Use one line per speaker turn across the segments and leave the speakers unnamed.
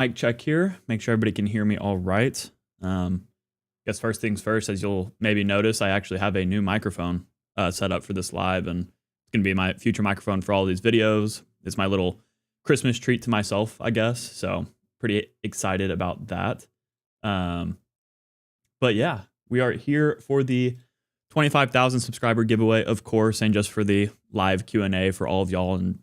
Mic check here. Make sure everybody can hear me all right. Guess first things first, as you'll maybe notice, I actually have a new microphone set up for this live, and it's going to be my future microphone for all these videos. It's my little Christmas treat to myself, I guess. So pretty excited about that. But yeah, we are here for the 25,000 subscriber giveaway, of course, and just for the live Q&A for all of y'all, and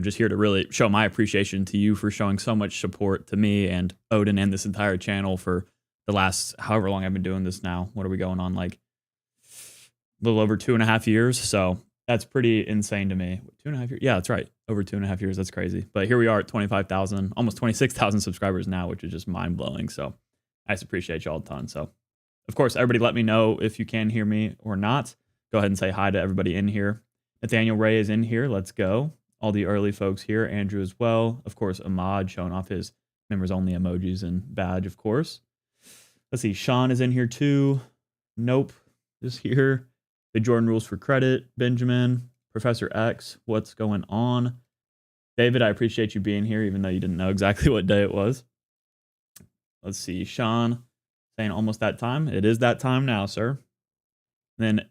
just here to really show my appreciation to you for showing so much support to me and Odin and this entire channel for the last however long I've been doing this now. What are we going on, like a little over 2.5 years? So that's pretty insane to me. 2.5 years? Yeah, that's right. Over 2.5 years. That's crazy. But here we are at 25,000, almost 26,000 subscribers now, which is just mind blowing. So I just appreciate y'all a ton. So of course, everybody let me know if you can hear me or not. Go ahead and say hi to everybody in here. Nathaniel Ray is in here. Let's go. All the early folks here. Andrew as well. Of course, Ahmad showing off his members only emojis and badge, of course. Let's see. Sean is in here too. Nope. Is here. The Jordan Rules for Credit. Benjamin. Professor X. What's going on? David, I appreciate you being here, even though you didn't know exactly what day it was. Let's see. Sean saying almost that time. It is that time now, sir. Then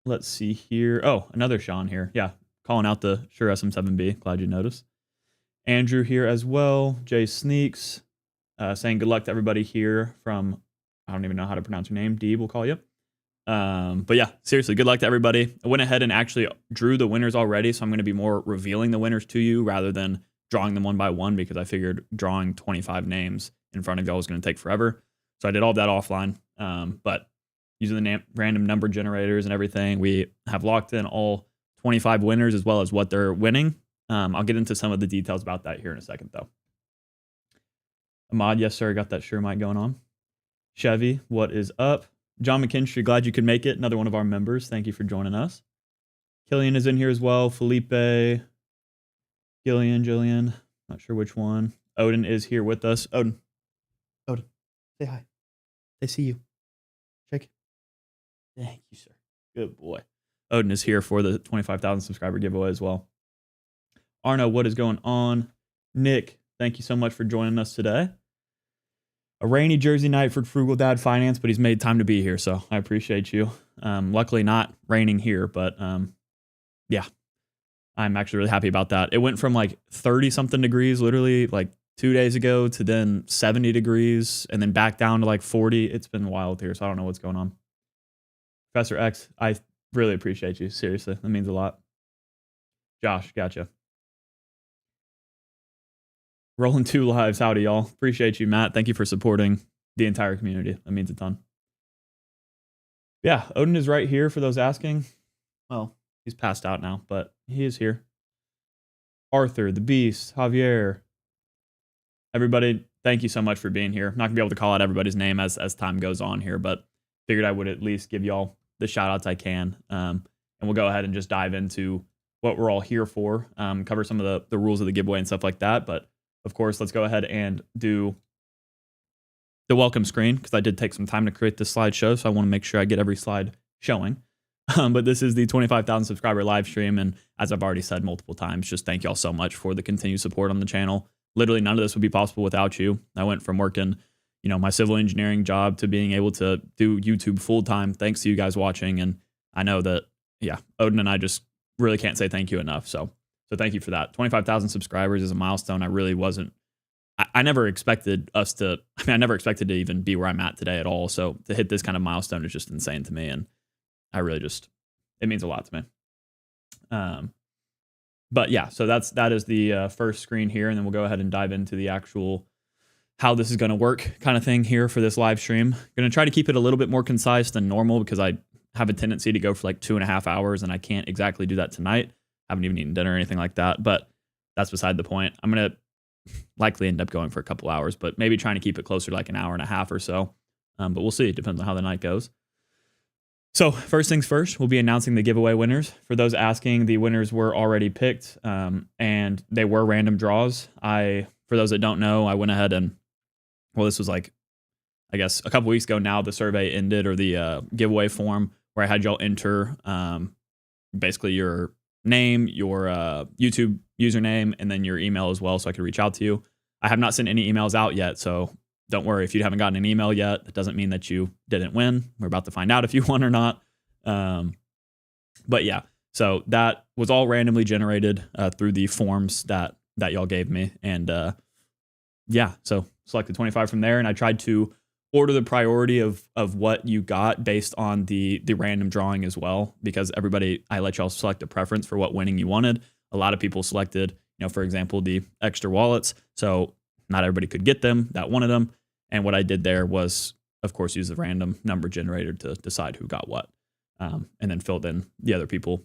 let's see here. Oh, another Sean here. Yeah. Calling out the Sure SM7B. Glad you noticed. Andrew here as well. Jay Sneaks saying good luck to everybody here from, I don't even know how to pronounce your name. Deeb, we'll call you. But yeah, seriously, good luck to everybody. I went ahead and actually drew the winners already, so I'm going to be more revealing the winners to you rather than drawing them one by one, because I figured drawing 25 names in front of y'all was going to take forever. So I did all that offline. But using the random number generators and everything, we have locked in all 25 winners as well as what they're winning. I'll get into some of the details about that here in a second, though. Ahmad, yes, sir. Got that sure mic going on. Chevy, what is up? John McKinstry, glad you could make it. Another one of our members. Thank you for joining us. Killian is in here as well. Felipe, Jillian, not sure which one. Odin is here with us. Odin, say hi. They see you. Shake. Thank you, sir. Good boy. Odin is here for the 25,000 subscriber giveaway as well. Arno, what is going on? Nick, thank you so much for joining us today. A rainy Jersey night for Frugal Dad Finance, but he's made time to be here, so I appreciate you. Luckily not raining here, but yeah, I'm actually really happy about that. It went from like 30-something degrees literally like 2 days ago to then 70 degrees and then back down to like 40. It's been wild here, so I don't know what's going on. Professor X, I really appreciate you. Seriously, that means a lot. Josh, gotcha. Rolling 2 lives. Howdy, y'all. Appreciate you, Matt. Thank you for supporting the entire community. That means a ton. Yeah, Odin is right here for those asking. Well, he's passed out now, but he is here. Arthur, the Beast, Javier. Everybody, thank you so much for being here. I'm not going to be able to call out everybody's name as time goes on here, but figured I would at least give y'all the shout outs I can. And we'll go ahead and just dive into what we're all here for, cover some of the rules of the giveaway and stuff like that. But of course, let's go ahead and do the welcome screen, because I did take some time to create this slideshow, so I want to make sure I get every slide showing. But this is the 25,000 subscriber live stream, and as I've already said multiple times, just thank y'all so much for the continued support on the channel. Literally none of this would be possible without you. I went from working, my civil engineering job to being able to do YouTube full time thanks to you guys watching. And I know that, yeah, Odin and I just really can't say thank you enough. So thank you for that. 25,000 subscribers is a milestone. I really wasn't, I never expected I never expected to even be where I'm at today at all. So to hit this kind of milestone is just insane to me. And I really it means a lot to me. But yeah, so that is the first screen here. And then we'll go ahead and dive into the actual how this is going to work kind of thing here for this live stream. Going to try to keep it a little bit more concise than normal, because I have a tendency to go for like 2.5 hours, and I can't exactly do that tonight. I haven't even eaten dinner or anything like that, but that's beside the point. I'm going to likely end up going for a couple hours, but maybe trying to keep it closer to like an hour and a half or so. But we'll see. It depends on how the night goes. So first things first, we'll be announcing the giveaway winners. For those asking, the winners were already picked, and they were random draws. For those that don't know, I went ahead and, well, this was like, I guess a couple weeks ago now, the survey ended, or the giveaway form, where I had y'all enter basically your name, your YouTube username, and then your email as well, so I could reach out to you. I have not sent any emails out yet, so don't worry if you haven't gotten an email yet. That doesn't mean that you didn't win. We're about to find out if you won or not. But yeah, so that was all randomly generated through the forms that y'all gave me. And yeah, so selected 25 from there. And I tried to order the priority of what you got based on the random drawing as well, because I let y'all select a preference for what winning you wanted. A lot of people selected, for example, the extra wallets. So not everybody could get them that wanted them. And what I did there was, of course, use the random number generator to decide who got what, and then filled in the other people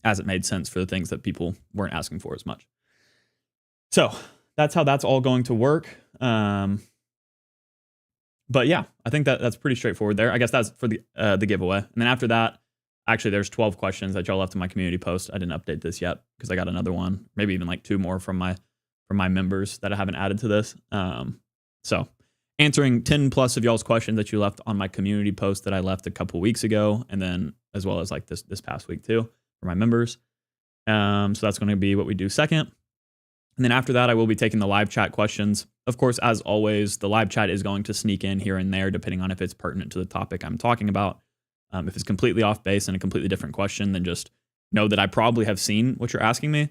as it made sense for the things that people weren't asking for as much. So that's how that's all going to work. But yeah, I think that's pretty straightforward there. I guess that's for the giveaway. And then after that, actually, there's 12 questions that y'all left in my community post. I didn't update this yet because I got another one, maybe even like 2 more from my members that I haven't added to this. So answering 10 plus of y'all's questions that you left on my community post that I left a couple weeks ago, and then as well as like this past week too for my members. So that's going to be what we do second. And then after that, I will be taking the live chat questions. Of course, as always, the live chat is going to sneak in here and there, depending on if it's pertinent to the topic I'm talking about. If it's completely off base and a completely different question, then just know that I probably have seen what you're asking me,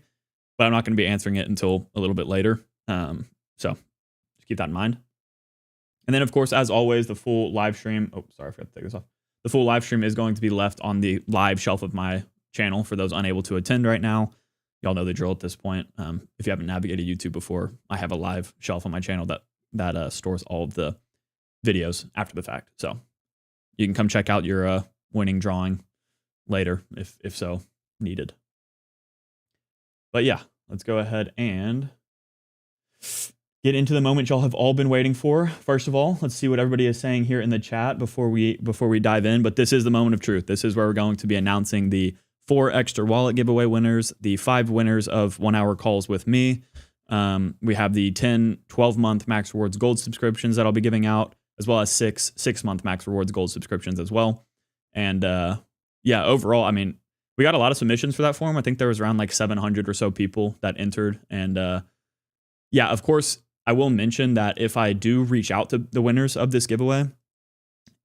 but I'm not going to be answering it until a little bit later. So just keep that in mind. And then, of course, as always, the full live stream. Oh, sorry, I forgot to take this off. The full live stream is going to be left on the live shelf of my channel for those unable to attend right now. Y'all know the drill at this point. If you haven't navigated YouTube before, I have a live shelf on my channel that stores all of the videos after the fact. So you can come check out your winning drawing later if so needed. But yeah, let's go ahead and get into the moment y'all have all been waiting for. First of all, let's see what everybody is saying here in the chat before we dive in. But this is the moment of truth. This is where we're going to be announcing the 4 extra wallet giveaway winners, the 5 winners of 1 hour calls with me. We have the 10 12-month Max Rewards Gold subscriptions that I'll be giving out, as well as 6-month Max Rewards Gold subscriptions as well. And yeah, overall, I mean, we got a lot of submissions for that form. I think there was around like 700 or so people that entered. And yeah, of course, I will mention that if I do reach out to the winners of this giveaway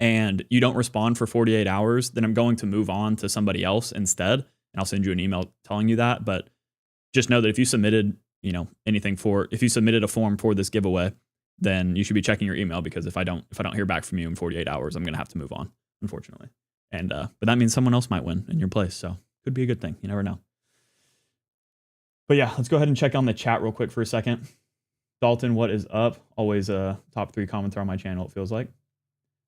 and you don't respond for 48 hours, then I'm going to move on to somebody else instead. And I'll send you an email telling you that. But just know that if you submitted, if you submitted a form for this giveaway, then you should be checking your email, because if I don't hear back from you in 48 hours, I'm going to have to move on, unfortunately. And but that means someone else might win in your place. So could be a good thing. You never know. But yeah, let's go ahead and check on the chat real quick for a second. Dalton, what is up? Always a top 3 commenter on my channel, it feels like.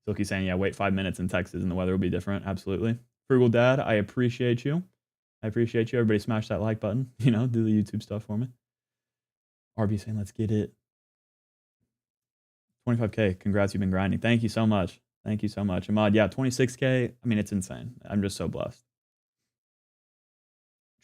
Silky saying, yeah, wait 5 minutes in Texas and the weather will be different. Absolutely. Frugal Dad, I appreciate you. Everybody smash that like button. Do the YouTube stuff for me. RB saying, let's get it. 25K. Congrats, you've been grinding. Thank you so much. Ahmad, yeah, 26K. I mean, it's insane. I'm just so blessed.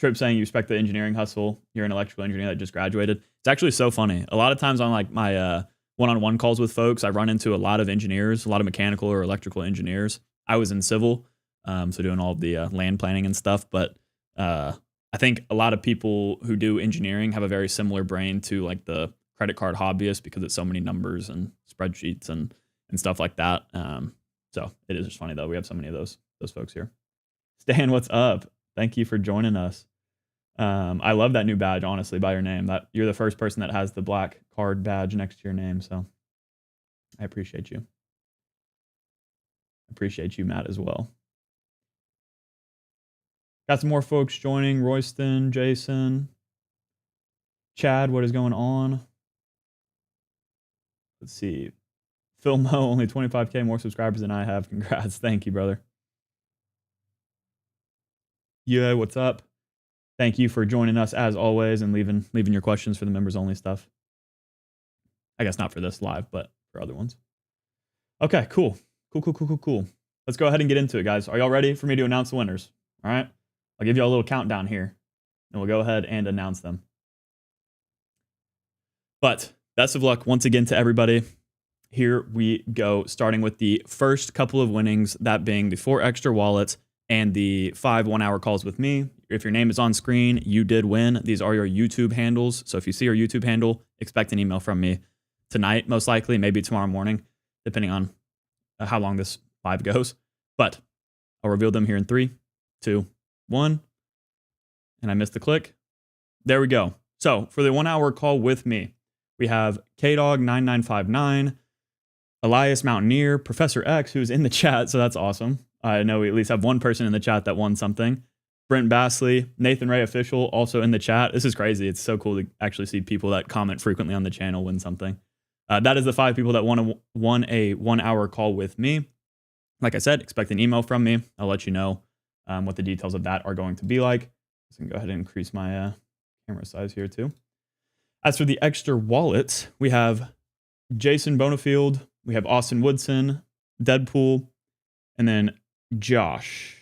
Trip saying you respect the engineering hustle. You're an electrical engineer that just graduated. It's actually so funny. A lot of times on like my one-on-one calls with folks, I run into a lot of engineers, a lot of mechanical or electrical engineers. I was in civil, so doing all of the land planning and stuff. But I think a lot of people who do engineering have a very similar brain to like the credit card hobbyist, because it's so many numbers and spreadsheets and stuff like that. So it is just funny though. We have so many of those folks here. Stan, what's up? Thank you for joining us. I love that new badge, honestly, by your name. That you're the first person that has the black card badge next to your name, so I appreciate you. Matt, as well. Got some more folks joining. Royston, Jason, Chad, what is going on? Let's see. Phil Mo, only 25K more subscribers than I have. Congrats. Thank you, brother. Yeah, what's up? Thank you for joining us as always and leaving your questions for the members only stuff. I guess not for this live, but for other ones. Okay, cool. Let's go ahead and get into it, guys. Are y'all ready for me to announce the winners? All right. I'll give you a little countdown here, and we'll go ahead and announce them. But best of luck once again to everybody. Here we go, starting with the first couple of winnings, that being the 4 extra wallets and the 5 1-hour calls with me. if your name is on screen, you did win. These are your YouTube handles. So if you see your YouTube handle, expect an email from me tonight, most likely, maybe tomorrow morning, depending on how long this live goes. But I'll reveal them here in 3, 2, 1. And I missed the click. There we go. So for the 1 hour call with me, we have KDog9959, Elias Mountaineer, Professor X, who's in the chat, so that's awesome. I know we at least have one person in the chat that won something. Brent Bassley, Nathan Ray Official, also in the chat. This is crazy. It's so cool to actually see people that comment frequently on the channel win something. That is the 5 people that won a 1 hour call with me. Like I said, expect an email from me. I'll let you know what the details of that are going to be like. So I can go ahead and increase my camera size here too. As for the extra wallets, we have Jason Bonafield, we have Austin Woodson, Deadpool, and then Josh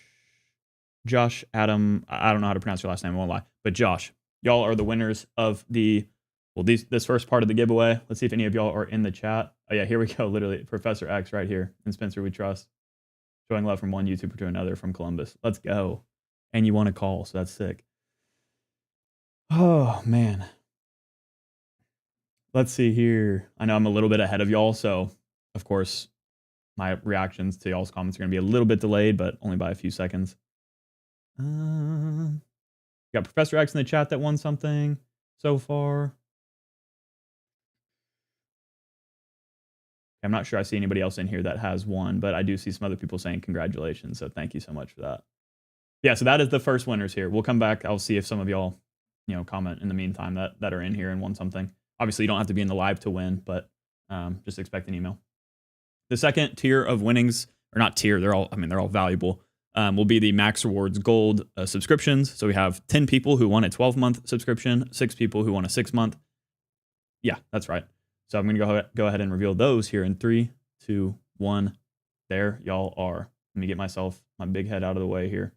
Adam. I don't know how to pronounce your last name, I won't lie, but Josh, y'all are the winners of the, well, this first part of the giveaway. Let's see if any of y'all are in the chat. Oh yeah, here we go. Literally, Professor X right here, and Spencer We Trust. Showing love from one YouTuber to another from Columbus. Let's go. And you want a call, so that's sick. Oh, man. Let's see here. I know I'm a little bit ahead of y'all, so of course, my reactions to y'all's comments are going to be a little bit delayed, but only by a few seconds. Got Professor X in the chat that won something so far. I'm not sure I see anybody else in here that has won, but I do see some other people saying congratulations, so thank you so much for that. Yeah, so that is the first winners here. We'll come back. I'll see if some of y'all, comment in the meantime that are in here and won something. Obviously, you don't have to be in the live to win, but just expect an email. The second tier of winnings, or not tier, they're all valuable, will be the Max Rewards Gold subscriptions. So we have 10 people who won a 12-month subscription, 6 people who won a 6-month. Yeah, that's right. So I'm going to go ahead and reveal those here in 3, 2, 1. There y'all are. Let me get my big head out of the way here.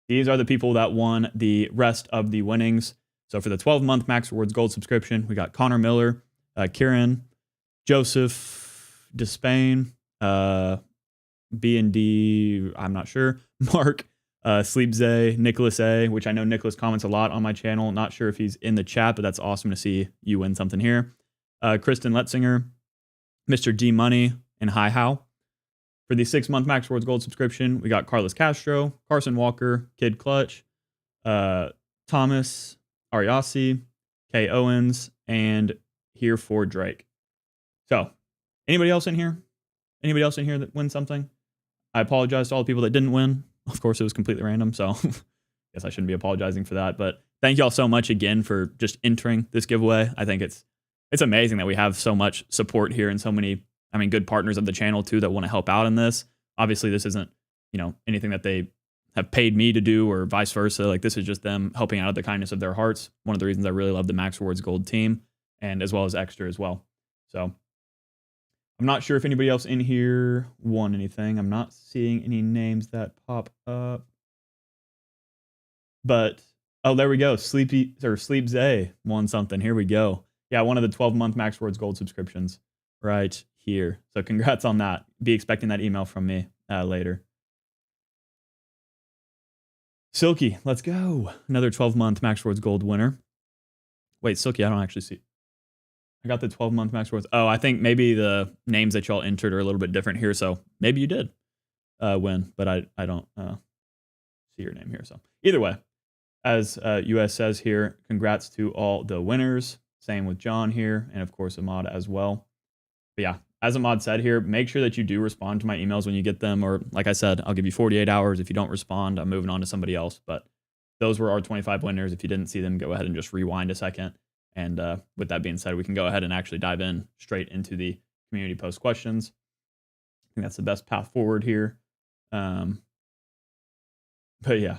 These are the people that won the rest of the winnings. So for the 12-month Max Rewards Gold subscription, we got Connor Miller, Kieran, Joseph Despain, B&D, I'm not sure, Mark, Sleep Zay, Nicholas A, which I know Nicholas comments a lot on my channel. Not sure if he's in the chat, but that's awesome to see you win something here. Kristen Letzinger, Mr. D Money, and Hi How. For the 6-month Max Rewards Gold subscription, we got Carlos Castro, Carson Walker, Kid Clutch, Thomas Ariasi, Kay Owens, and Here for Drake. So, anybody else in here? Anybody else in here that wins something? I apologize to all the people that didn't win. Of course, it was completely random, so guess I shouldn't be apologizing for that. But thank you all so much again for just entering this giveaway. I think it's amazing that we have so much support here and so many, good partners of the channel too that want to help out in this. Obviously, this isn't, anything that they have paid me to do or vice versa. Like, this is just them helping out of the kindness of their hearts. One of the reasons I really love the Max Rewards Gold team, and as well as Extra as well. So I'm not sure if anybody else in here won anything. I'm not seeing any names that pop up. But, oh, there we go. Sleep Zay won something. Here we go. Yeah, one of the 12-month Max Rewards Gold subscriptions right here. So congrats on that. Be expecting that email from me later. Silky, let's go. Another 12-month Max Rewards Gold winner. Wait, Silky, I don't actually see. I got the 12-month Max Rewards. Oh, I think maybe the names that y'all entered are a little bit different here. So maybe you did win, but I don't see your name here. So either way, as US says here, congrats to all the winners. Same with John here, and of course Ahmad as well. But yeah, as Ahmad said here, make sure that you do respond to my emails when you get them, or like I said, I'll give you 48 hours. If you don't respond, I'm moving on to somebody else. But those were our 25 winners. If you didn't see them, go ahead and just rewind a second. And with that being said, we can go ahead and actually dive in straight into the community post questions. I think that's the best path forward here. But yeah,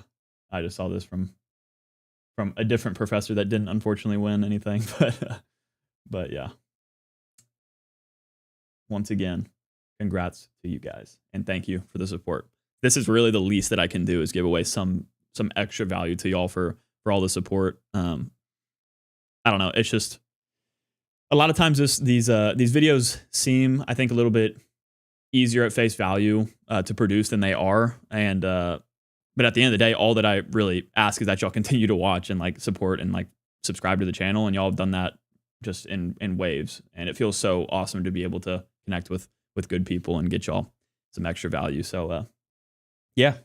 I just saw this from a different professor that didn't unfortunately win anything. But yeah. Once again, congrats to you guys, and thank you for the support. This is really the least that I can do, is give away some extra value to y'all for all the support. I don't know. It's just a lot of times these videos seem, I think, a little bit easier at face value to produce than they are, and But at the end of the day, all that I really ask is that y'all continue to watch and like support and like subscribe to the channel. And y'all have done that just in waves. And it feels so awesome to be able to connect with good people and get y'all some extra value. So yeah,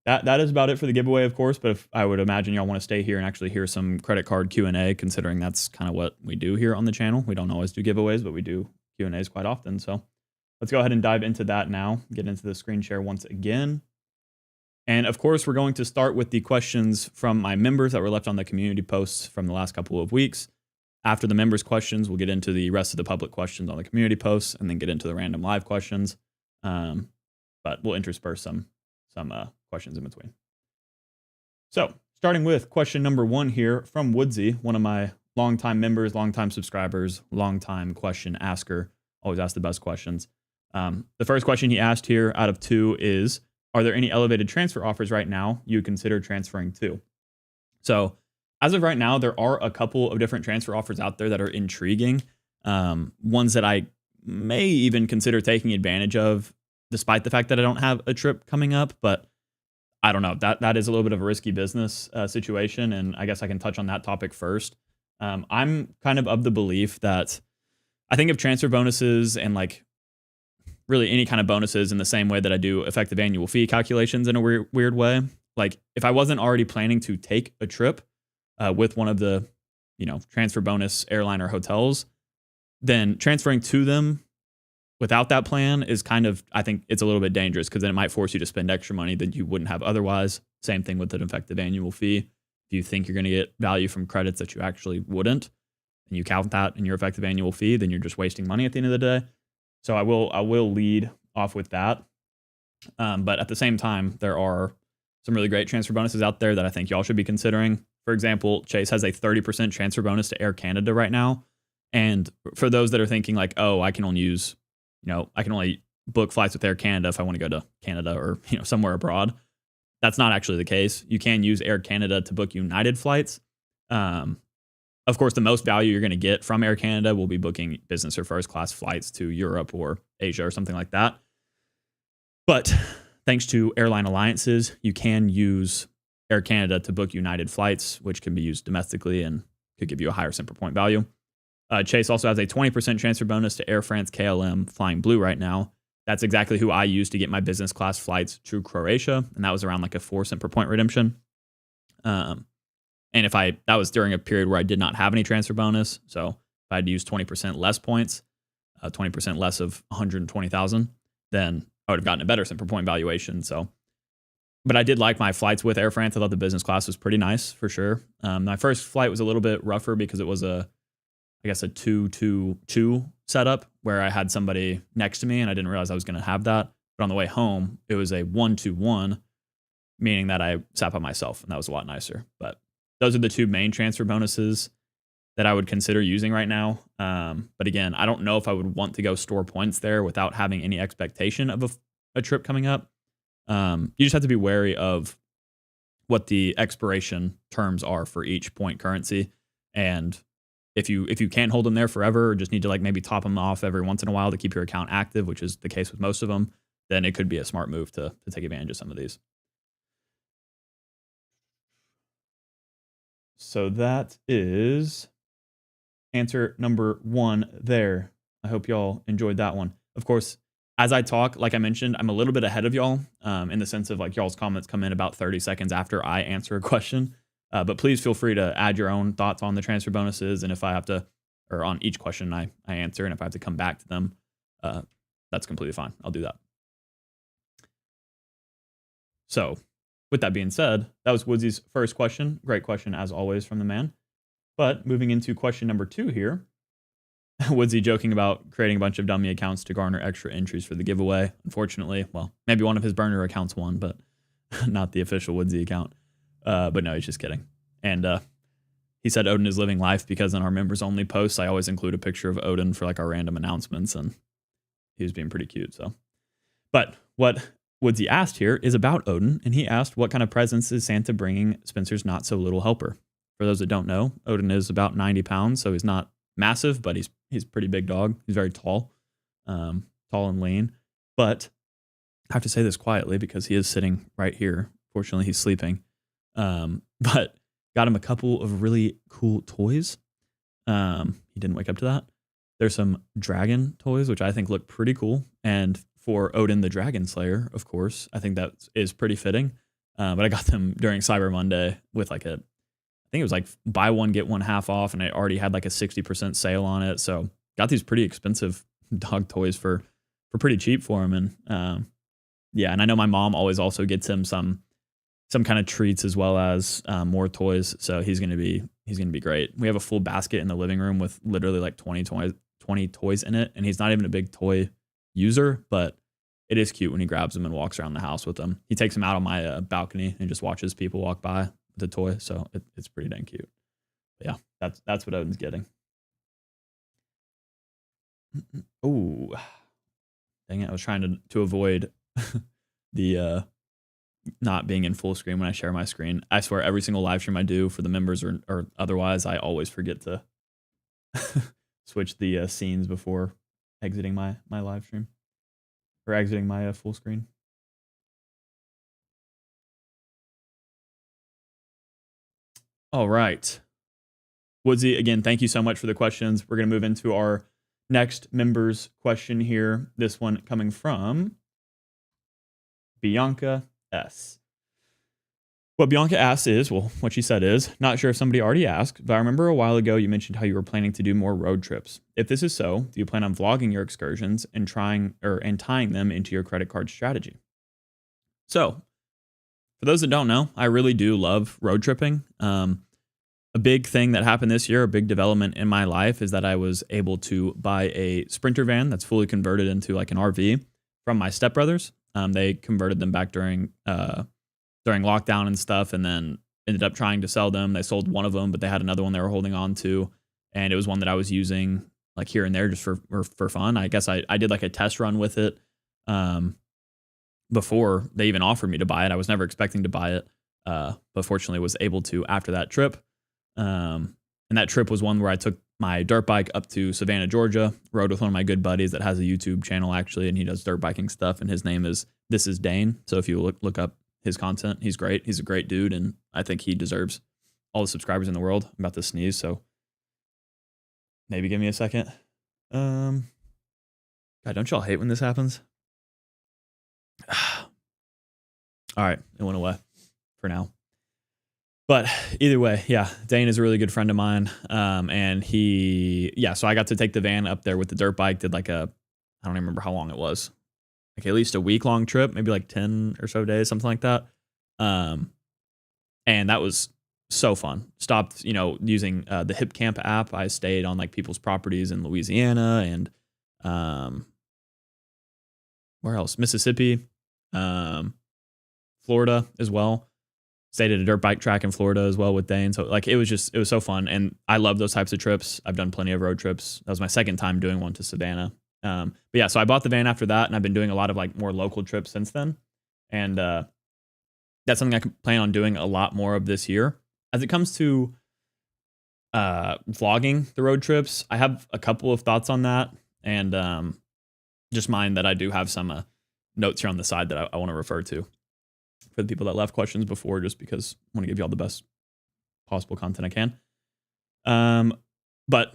that is about it for the giveaway, of course. But if I would imagine y'all want to stay here and actually hear some credit card Q&A, considering that's kind of what we do here on the channel. We don't always do giveaways, but we do Q&As quite often. So let's go ahead and dive into that now. Get into the screen share once again. And of course, we're going to start with the questions from my members that were left on the community posts from the last couple of weeks. After the members' questions, we'll get into the rest of the public questions on the community posts and then get into the random live questions. But we'll intersperse some questions in between. So starting with question number 1 here from Woodsy, one of my longtime members, longtime subscribers, longtime question asker, always ask the best questions. The first question he asked here out of 2 is, are there any elevated transfer offers right now you consider transferring to? So as of right now, there are a couple of different transfer offers out there that are intriguing. Ones that I may even consider taking advantage of, despite the fact that I don't have a trip coming up. But I don't know. That is a little bit of a risky business situation. And I guess I can touch on that topic first. I'm kind of the belief that I think of transfer bonuses and like really any kind of bonuses in the same way that I do effective annual fee calculations in a weird way. Like if I wasn't already planning to take a trip with one of the, transfer bonus airline or hotels, then transferring to them without that plan is kind of, I think it's a little bit dangerous because then it might force you to spend extra money that you wouldn't have otherwise. Same thing with an effective annual fee. If you think you're going to get value from credits that you actually wouldn't, and you count that in your effective annual fee, then you're just wasting money at the end of the day. So I will lead off with that. But at the same time, there are some really great transfer bonuses out there that I think y'all should be considering. For example, Chase has a 30% transfer bonus to Air Canada right now. And for those that are thinking like, oh, I can only book flights with Air Canada if I want to go to Canada or somewhere abroad. That's not actually the case. You can use Air Canada to book United flights. Of course, the most value you're going to get from Air Canada will be booking business or first class flights to Europe or Asia or something like that. But thanks to airline alliances, you can use Air Canada to book United flights, which can be used domestically and could give you a higher cent per point value. Chase also has a 20% transfer bonus to Air France KLM Flying Blue right now. That's exactly who I used to get my business class flights to Croatia, and that was around like a 4 cent per point redemption. And that was during a period where I did not have any transfer bonus. So if I had to use 20% less points, 20% less of 120,000, then I would have gotten a better cent per point valuation. So, but I did like my flights with Air France. I thought the business class was pretty nice for sure. My first flight was a little bit rougher because it was a 2-2-2 setup where I had somebody next to me and I didn't realize I was going to have that. But on the way home, it was a 1-2-1, meaning that I sat by myself, and that was a lot nicer. But those are the 2 main transfer bonuses that I would consider using right now. But again, I don't know if I would want to go store points there without having any expectation of a trip coming up. You just have to be wary of what the expiration terms are for each point currency. And if you can't hold them there forever or just need to like maybe top them off every once in a while to keep your account active, which is the case with most of them, then it could be a smart move to take advantage of some of these. So that is answer number 1 there. I hope y'all enjoyed that one. Of course, as I talk, like I mentioned, I'm a little bit ahead of y'all in the sense of like y'all's comments come in about 30 seconds after I answer a question. But please feel free to add your own thoughts on the transfer bonuses. And if I have to, or on each question I answer, and if I have to come back to them, that's completely fine. I'll do that. So with that being said, that was Woodsy's first question. Great question, as always, from the man. But moving into question number 2 here, Woodsy joking about creating a bunch of dummy accounts to garner extra entries for the giveaway. Unfortunately, well, maybe one of his burner accounts won, but not the official Woodsy account. But no, he's just kidding. And he said Odin is living life because in our members only posts, I always include a picture of Odin for like our random announcements, and he was being pretty cute. So, but what Woodsy asked here is about Odin, and he asked what kind of presents is Santa bringing Spencer's not so little helper. For those that don't know, Odin is about 90 pounds, so he's not massive, but he's a pretty big dog. He's very tall, tall and lean. But I have to say this quietly because he is sitting right here Fortunately, he's sleeping. But got him a couple of really cool toys. He didn't wake up to that. There's some dragon toys, which I think look pretty cool. And for Odin the Dragon Slayer, of course, I think that is pretty fitting. But I got them during Cyber Monday with like I think it was like buy one, get one half off. And I already had like a 60% sale on it. So got these pretty expensive dog toys for pretty cheap for him. And yeah, and I know my mom always also gets him some kind of treats as well as more toys. So he's gonna be great. We have a full basket in the living room with literally like 20 toys in it, and he's not even a big toy user, but it is cute when he grabs them and walks around the house with them. He takes them out on my balcony and just watches people walk by with the toy. So it's pretty dang cute. But yeah, that's what Odin's getting. Oh, dang it! I was trying to avoid the not being in full screen when I share my screen. I swear every single live stream I do for the members or otherwise, I always forget to switch the scenes before exiting my live stream or exiting my full screen. All right. Woodsy, again, thank you so much for the questions. We're going to move into our next members question here. This one coming from Bianca S. What Bianca asks is, well, what she said is, not sure if somebody already asked, but I remember a while ago you mentioned how you were planning to do more road trips. If this is so, do you plan on vlogging your excursions and tying them into your credit card strategy? So, for those that don't know, I really do love road tripping. A big thing that happened this year, a big development in my life, is that I was able to buy a Sprinter van that's fully converted into like an RV from my stepbrothers. They converted them back during lockdown and stuff, and then ended up trying to sell them. They sold one of them, but they had another one they were holding on to, and it was one that I was using like here and there just for fun. I guess I did like a test run with it before they even offered me to buy it. I was never expecting to buy it, but fortunately was able to after that trip. And that trip was one where I took my dirt bike up to Savannah, Georgia, rode with one of my good buddies that has a YouTube channel actually, and he does dirt biking stuff, and his name is This Is Dane. So if you look up his content, he's great. He's a great dude, and I think he deserves all the subscribers in the world. I'm about to sneeze, so maybe give me a second. God, don't y'all hate when this happens? All right, it went away for now. But either way, yeah, Dane is a really good friend of mine. And so I got to take the van up there with the dirt bike, did like I don't even remember how long it was. Like at least a week-long trip, maybe like 10 or so days, something like that. And that was so fun. Stopped, using the Hip Camp app. I stayed on like people's properties in Louisiana and where else? Mississippi, Florida as well. Stayed at a dirt bike track in Florida as well with Dane. So like it was so fun. And I love those types of trips. I've done plenty of road trips. That was my second time doing one to Savannah. But yeah, so I bought the van after that, and I've been doing a lot of like more local trips since then. And that's something I can plan on doing a lot more of this year. As it comes to vlogging the road trips, I have a couple of thoughts on that, and just mind that I do have some notes here on the side that I want to refer to for the people that left questions before, just because I want to give you all the best possible content I can. But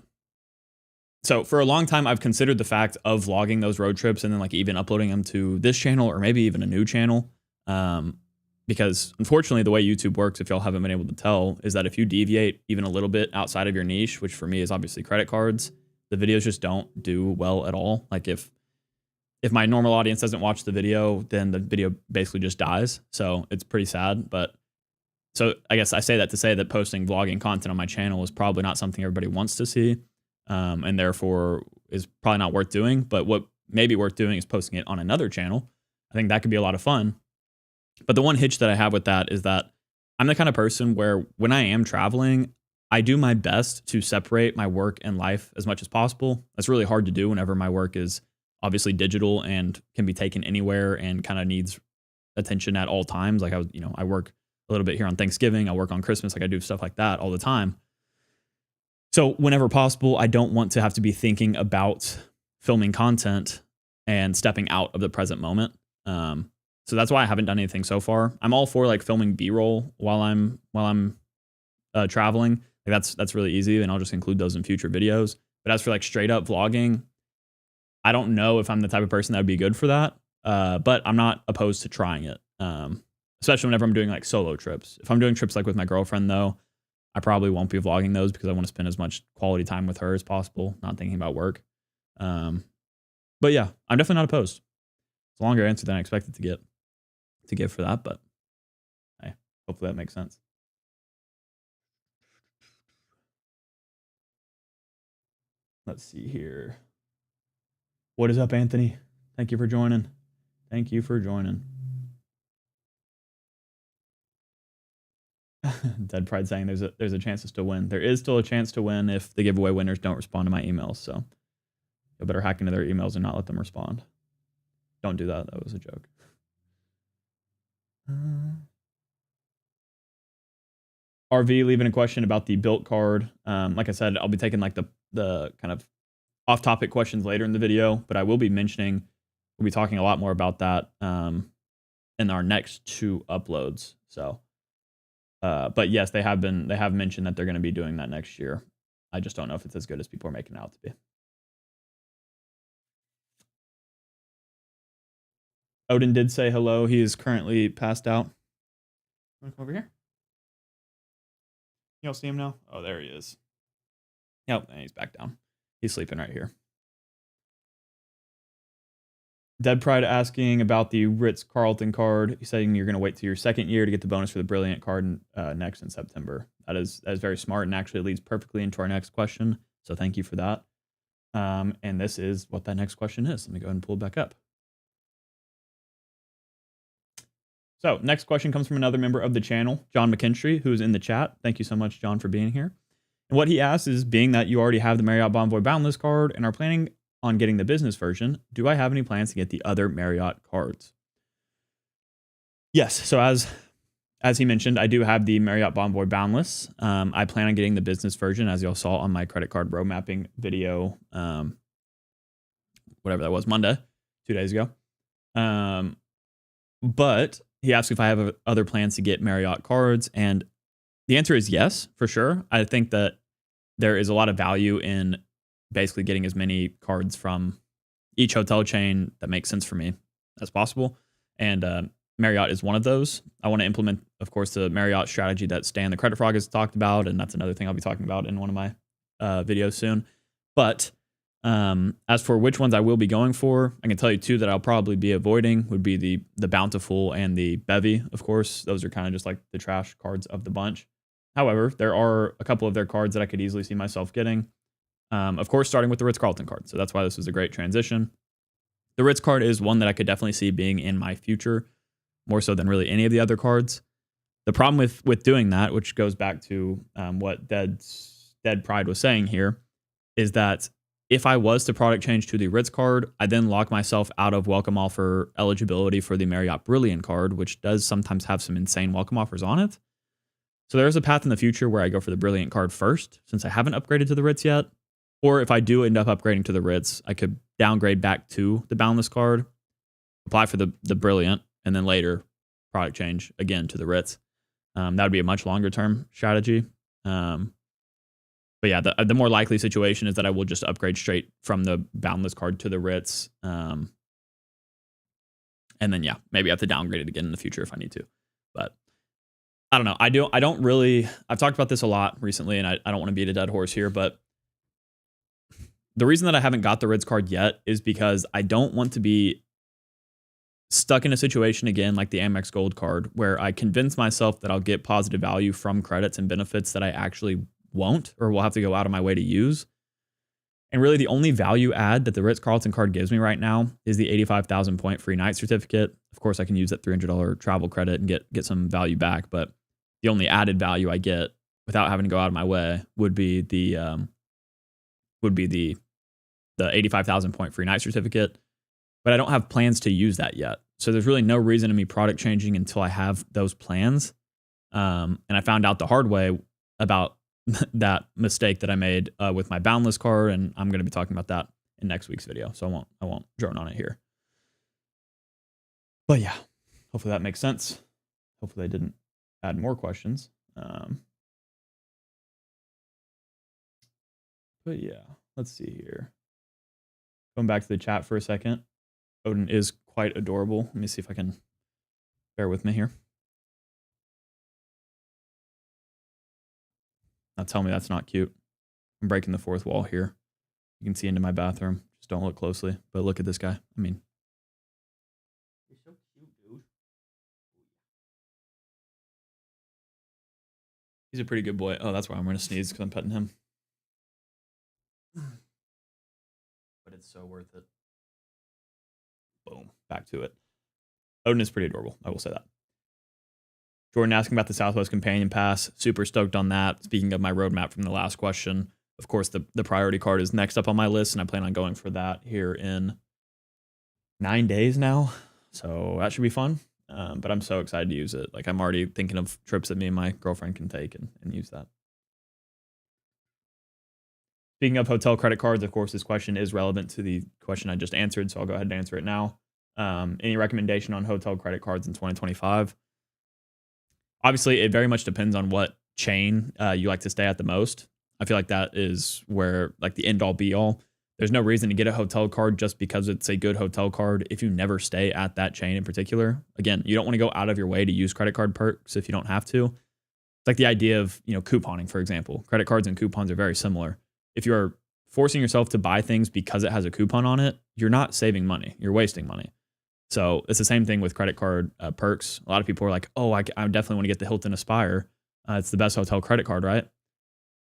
so for a long time, I've considered the fact of vlogging those road trips and then like even uploading them to this channel or maybe even a new channel. Because unfortunately, the way YouTube works, if y'all haven't been able to tell, is that if you deviate even a little bit outside of your niche, which for me is obviously credit cards, the videos just don't do well at all. Like if my normal audience doesn't watch the video, then the video basically just dies. So it's pretty sad. But so I guess I say that to say that posting vlogging content on my channel is probably not something everybody wants to see. And therefore is probably not worth doing. But what may be worth doing is posting it on another channel. I think that could be a lot of fun. But the one hitch that I have with that is that I'm the kind of person where when I am traveling, I do my best to separate my work and life as much as possible. That's really hard to do whenever my work is obviously digital and can be taken anywhere and kind of needs attention at all times. Like I work a little bit here on Thanksgiving. I work on Christmas. Like I do stuff like that all the time. So whenever possible, I don't want to have to be thinking about filming content and stepping out of the present moment. So that's why I haven't done anything so far. I'm all for like filming B-roll while I'm traveling. Like that's really easy, and I'll just include those in future videos. But as for like straight up vlogging, I don't know if I'm the type of person that would be good for that. But I'm not opposed to trying it. Especially whenever I'm doing like solo trips. If I'm doing trips like with my girlfriend though, I probably won't be vlogging those because I want to spend as much quality time with her as possible, not thinking about work. But yeah, I'm definitely not opposed. It's a longer answer than I expected to give for that, but hey, hopefully that makes sense. Let's see here. What is up, Anthony? Thank you for joining. Thank you for joining. Dead Pride saying there's a chance to still win. There is still a chance to win if the giveaway winners don't respond to my emails. So you better hack into their emails and not let them respond. Don't do that. That was a joke. RV leaving a question about the Bilt card. Like I said, I'll be taking like the kind of off-topic questions later in the video, but I will be we'll be talking a lot more about that in our next 2 uploads. So, but yes, they have mentioned that they're going to be doing that next year. I just don't know if it's as good as people are making it out to be. Odin did say hello. He is currently passed out. Come over here. You don't see him now? Oh, there he is. Yep, and he's back down. He's sleeping right here. Dead Pride asking about the Ritz-Carlton card. He's saying you're going to wait till your 2nd year to get the bonus for the Brilliant card next in September. That is very smart and actually leads perfectly into our next question. So thank you for that. And this is what that next question is. Let me go ahead and pull it back up. So next question comes from another member of the channel, John McKinstry, who's in the chat. Thank you so much, John, for being here. And what he asks is, being that you already have the Marriott Bonvoy Boundless card and are planning on getting the business version, do I have any plans to get the other Marriott cards? Yes. So as he mentioned, I do have the Marriott Bonvoy Boundless. I plan on getting the business version, as y'all saw on my credit card road mapping video, whatever that was, Monday, 2 days ago. But he asked if I have other plans to get Marriott cards, and the answer is yes, for sure. I think that there is a lot of value in basically getting as many cards from each hotel chain that makes sense for me as possible. And Marriott is one of those. I want to implement, of course, the Marriott strategy that Stan the Credit Frog has talked about, and that's another thing I'll be talking about in one of my videos soon. But as for which ones I will be going for, I can tell you 2 that I'll probably be avoiding would be the Bountiful and the Bevy, of course. Those are kind of just like the trash cards of the bunch. However, there are a couple of their cards that I could easily see myself getting. Of course, starting with the Ritz-Carlton card. So that's why this was a great transition. The Ritz card is one that I could definitely see being in my future, more so than really any of the other cards. The problem with doing that, which goes back to what Dead Pride was saying here, is that if I was to product change to the Ritz card, I then lock myself out of welcome offer eligibility for the Marriott Brilliant card, which does sometimes have some insane welcome offers on it. So there is a path in the future where I go for the Brilliant card first, since I haven't upgraded to the Ritz yet. Or if I do end up upgrading to the Ritz, I could downgrade back to the Boundless card, apply for the Brilliant, and then later product change again to the Ritz. That would be a much longer term strategy. But yeah, the more likely situation is that I will just upgrade straight from the Boundless card to the Ritz. And then, yeah, maybe I have to downgrade it again in the future if I need to. But I don't know. I don't really, I've talked about this a lot recently, and I don't want to beat a dead horse here, but the reason that I haven't got the Ritz card yet is because I don't want to be stuck in a situation again like the Amex Gold card where I convince myself that I'll get positive value from credits and benefits that I actually won't or will have to go out of my way to use. And really the only value add that the Ritz-Carlton card gives me right now is the 85,000 point free night certificate. Of course, I can use that $300 travel credit and get some value back, but the only added value I get without having to go out of my way would be the 85,000 point free night certificate, but I don't have plans to use that yet. So there's really no reason to me product changing until I have those plans. And I found out the hard way about that mistake that I made with my Boundless card, and I'm going to be talking about that in next week's video. So I won't drone on it here. But yeah, Hopefully that makes sense. Hopefully they didn't add more questions. But yeah, let's see here. Going back to the chat for a second. Odin is quite adorable. Let me see if I can bear with me here. Now tell me that's not cute. I'm breaking the fourth wall here. You can see into my bathroom. Just don't look closely. But look at this guy. I mean, he's so cute, dude. He's a pretty good boy. Oh, that's why I'm going to sneeze, because I'm petting him. But it's so worth it. Boom. Back to it. Odin is pretty adorable. I will say that. Jordan asking about the Southwest Companion Pass. Super stoked on that. Speaking of my roadmap from the last question, of course, the priority card is next up on my list, and I plan on going for that here in 9 days now. So that should be fun. But I'm so excited to use it. Like, I'm already thinking of trips that me and my girlfriend can take and use that. Speaking of hotel credit cards, of course, this question is relevant to the question I just answered, so I'll go ahead and answer it now. Any recommendation on hotel credit cards in 2025? Obviously, it very much depends on what chain you like to stay at the most. I feel like that is where, like, the end-all be-all. There's no reason to get a hotel card just because it's a good hotel card if you never stay at that chain in particular. Again, you don't want to go out of your way to use credit card perks if you don't have to. It's like the idea of, couponing, for example. Credit cards and coupons are very similar. If you're forcing yourself to buy things because it has a coupon on it, you're not saving money. You're wasting money. So it's the same thing with credit card perks. A lot of people are like, oh, I definitely want to get the Hilton Aspire. It's the best hotel credit card, right?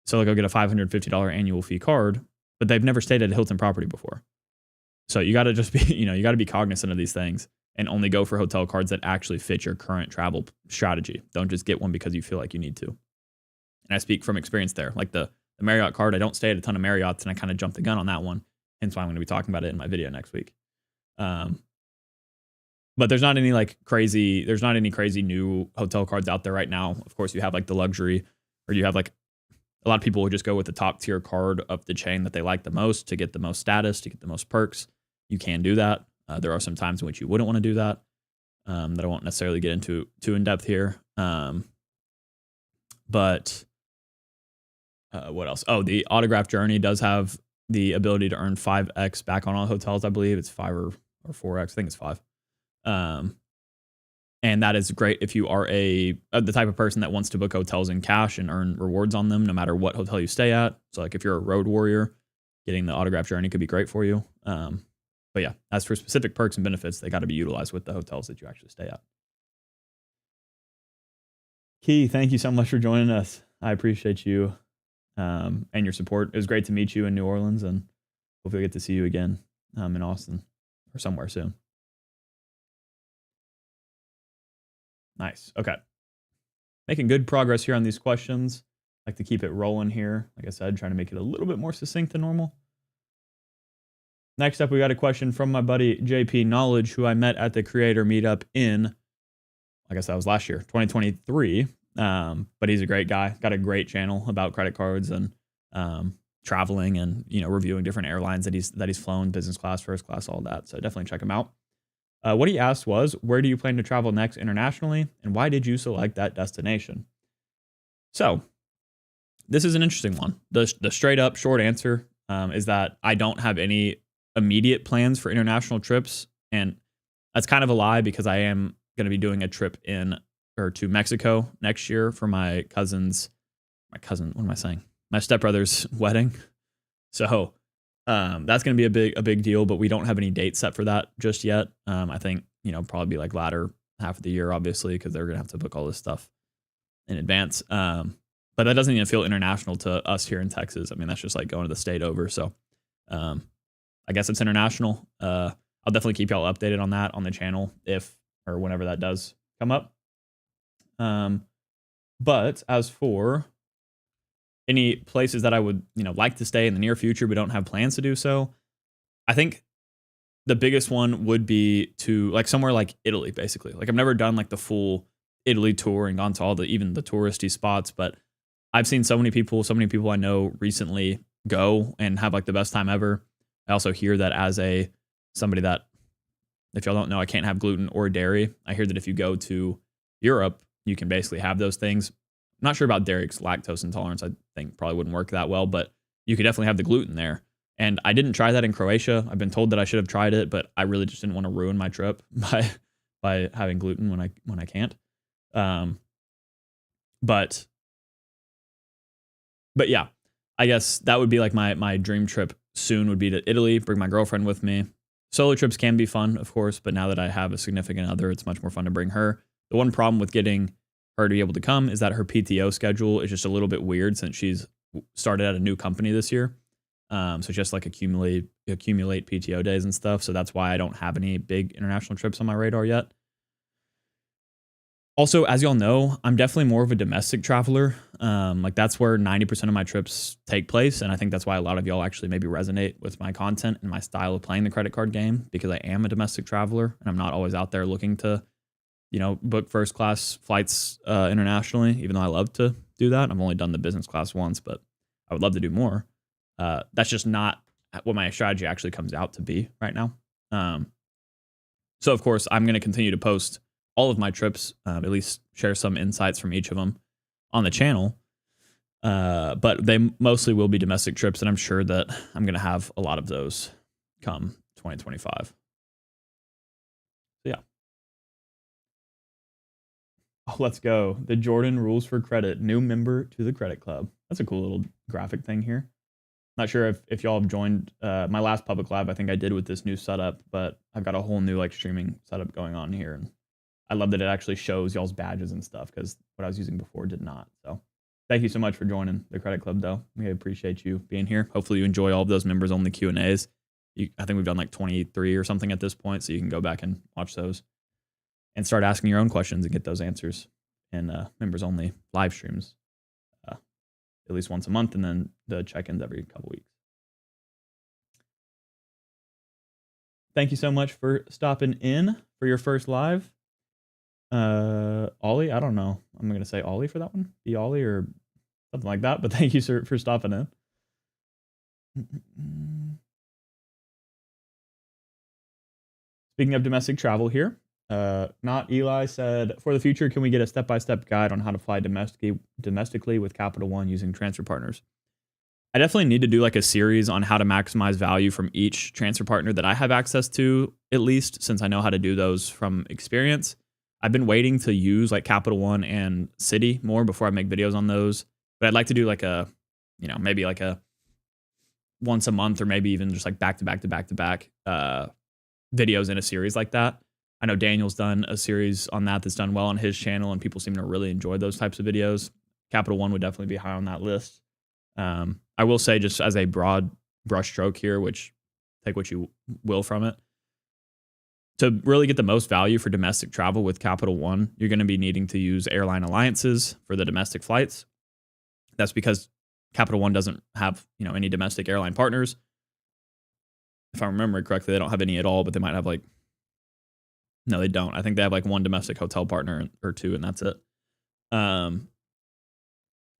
So they'll go get a $550 annual fee card, but they've never stayed at a Hilton property before. So you got to just be, you got to be cognizant of these things and only go for hotel cards that actually fit your current travel strategy. Don't just get one because you feel like you need to. And I speak from experience there. Like the Marriott card, I don't stay at a ton of Marriotts, and I kind of jumped the gun on that one. Hence why I'm going to be talking about it in my video next week. But there's not any crazy new hotel cards out there right now. Of course, you have like the luxury, or you have like a lot of people will just go with the top tier card of the chain that they like the most to get the most status, to get the most perks. You can do that. There are some times in which you wouldn't want to do that. That I won't necessarily get into too in depth here. But what else? Oh, the autograph journey does have the ability to earn 5x back on all hotels. I believe it's 5 or 4x. I think it's 5. And that is great if you are the type of person that wants to book hotels in cash and earn rewards on them no matter what hotel you stay at. So like if you're a road warrior, getting the autograph journey could be great for you. But yeah, as for specific perks and benefits, they got to be utilized with the hotels that you actually stay at. Key, thank you so much for joining us. I appreciate you and your support. It was great to meet you in New Orleans, and hopefully I get to see you again in Austin or somewhere soon. Nice. Okay. Making good progress here on these questions. I like to keep it rolling here. Like I said, trying to make it a little bit more succinct than normal. Next up, we got a question from my buddy JP Knowledge, who I met at the creator meetup in, I guess that was last year, 2023. But he's a great guy. Got a great channel about credit cards and traveling and reviewing different airlines that he's flown, business class, first class, all that. So definitely check him out. What he asked was, where do you plan to travel next internationally, and why did you select that destination? So this is an interesting one. The straight up short answer is that I don't have any immediate plans for international trips, and that's kind of a lie because I am going to be doing a trip to Mexico next year for my stepbrother's wedding. So that's going to be a big deal, but we don't have any dates set for that just yet. I think, probably be like latter half of the year, obviously, because they're going to have to book all this stuff in advance. But that doesn't even feel international to us here in Texas. I mean, that's just like going to the state over. So I guess it's international. I'll definitely keep y'all updated on that on the channel if or whenever that does come up. But as for any places that I would, like to stay in the near future, but don't have plans to do so, I think the biggest one would be to like somewhere like Italy, basically. Like I've never done like the full Italy tour and gone to all even the touristy spots, but I've seen so many people I know recently go and have like the best time ever. I also hear that as somebody that If y'all don't know, I can't have gluten or dairy. I hear that if you go to Europe, you can basically have those things. I'm not sure about dairy because lactose intolerance, I think, probably wouldn't work that well, but you could definitely have the gluten there. And I didn't try that in Croatia. I've been told that I should have tried it, but I really just didn't want to ruin my trip by having gluten when I can't. But yeah, I guess that would be like my dream trip soon would be to Italy, bring my girlfriend with me. Solo trips can be fun, of course, but now that I have a significant other, it's much more fun to bring her. The one problem with getting her to be able to come is that her PTO schedule is just a little bit weird since she's started at a new company this year. So just like accumulate PTO days and stuff. So that's why I don't have any big international trips on my radar yet. Also, as y'all know, I'm definitely more of a domestic traveler. Like that's where 90% of my trips take place. And I think that's why a lot of y'all actually maybe resonate with my content and my style of playing the credit card game, because I am a domestic traveler and I'm not always out there looking to, book first class flights internationally, even though I love to do that. I've only done the business class once, but I would love to do more. That's just not what my strategy actually comes out to be right now. So of course, I'm going to continue to post all of my trips, at least share some insights from each of them on the channel. But they mostly will be domestic trips, and I'm sure that I'm going to have a lot of those come 2025. So yeah. Oh, let's go. The Jordan rules for credit. New member to the credit club. That's a cool little graphic thing here. Not sure if y'all have joined my last public live. I think I did with this new setup, but I've got a whole new like streaming setup going on here, and I love that it actually shows y'all's badges and stuff because what I was using before did not. So thank you so much for joining the credit club, though. We appreciate you being here. Hopefully you enjoy all of those members only Q&As. I think we've done like 23 or something at this point, so you can go back and watch those and start asking your own questions and get those answers in members only live streams at least once a month, and then the check-ins every couple weeks. Thank you so much for stopping in for your first live. Ollie, I don't know. I'm going to say Ollie for that one. Be Ollie or something like that, but thank you, sir, for stopping in. Speaking of domestic travel here, not Eli said, for the future, can we get a step-by-step guide on how to fly domestically with Capital One using transfer partners? I definitely need to do like a series on how to maximize value from each transfer partner that I have access to, at least, since I know how to do those from experience. I've been waiting to use like Capital One and Citi more before I make videos on those. But I'd like to do like a, maybe like a once a month or maybe even just like back to back videos in a series like that. I know Daniel's done a series on that's done well on his channel, and people seem to really enjoy those types of videos. Capital One would definitely be high on that list. I will say, just as a broad brushstroke here, which take what you will from it, to really get the most value for domestic travel with Capital One, you're going to be needing to use airline alliances for the domestic flights. That's because Capital One doesn't have, any domestic airline partners. If I remember correctly, they don't have any at all, but they might have like, no, they don't. I think they have like one domestic hotel partner or two, and that's it.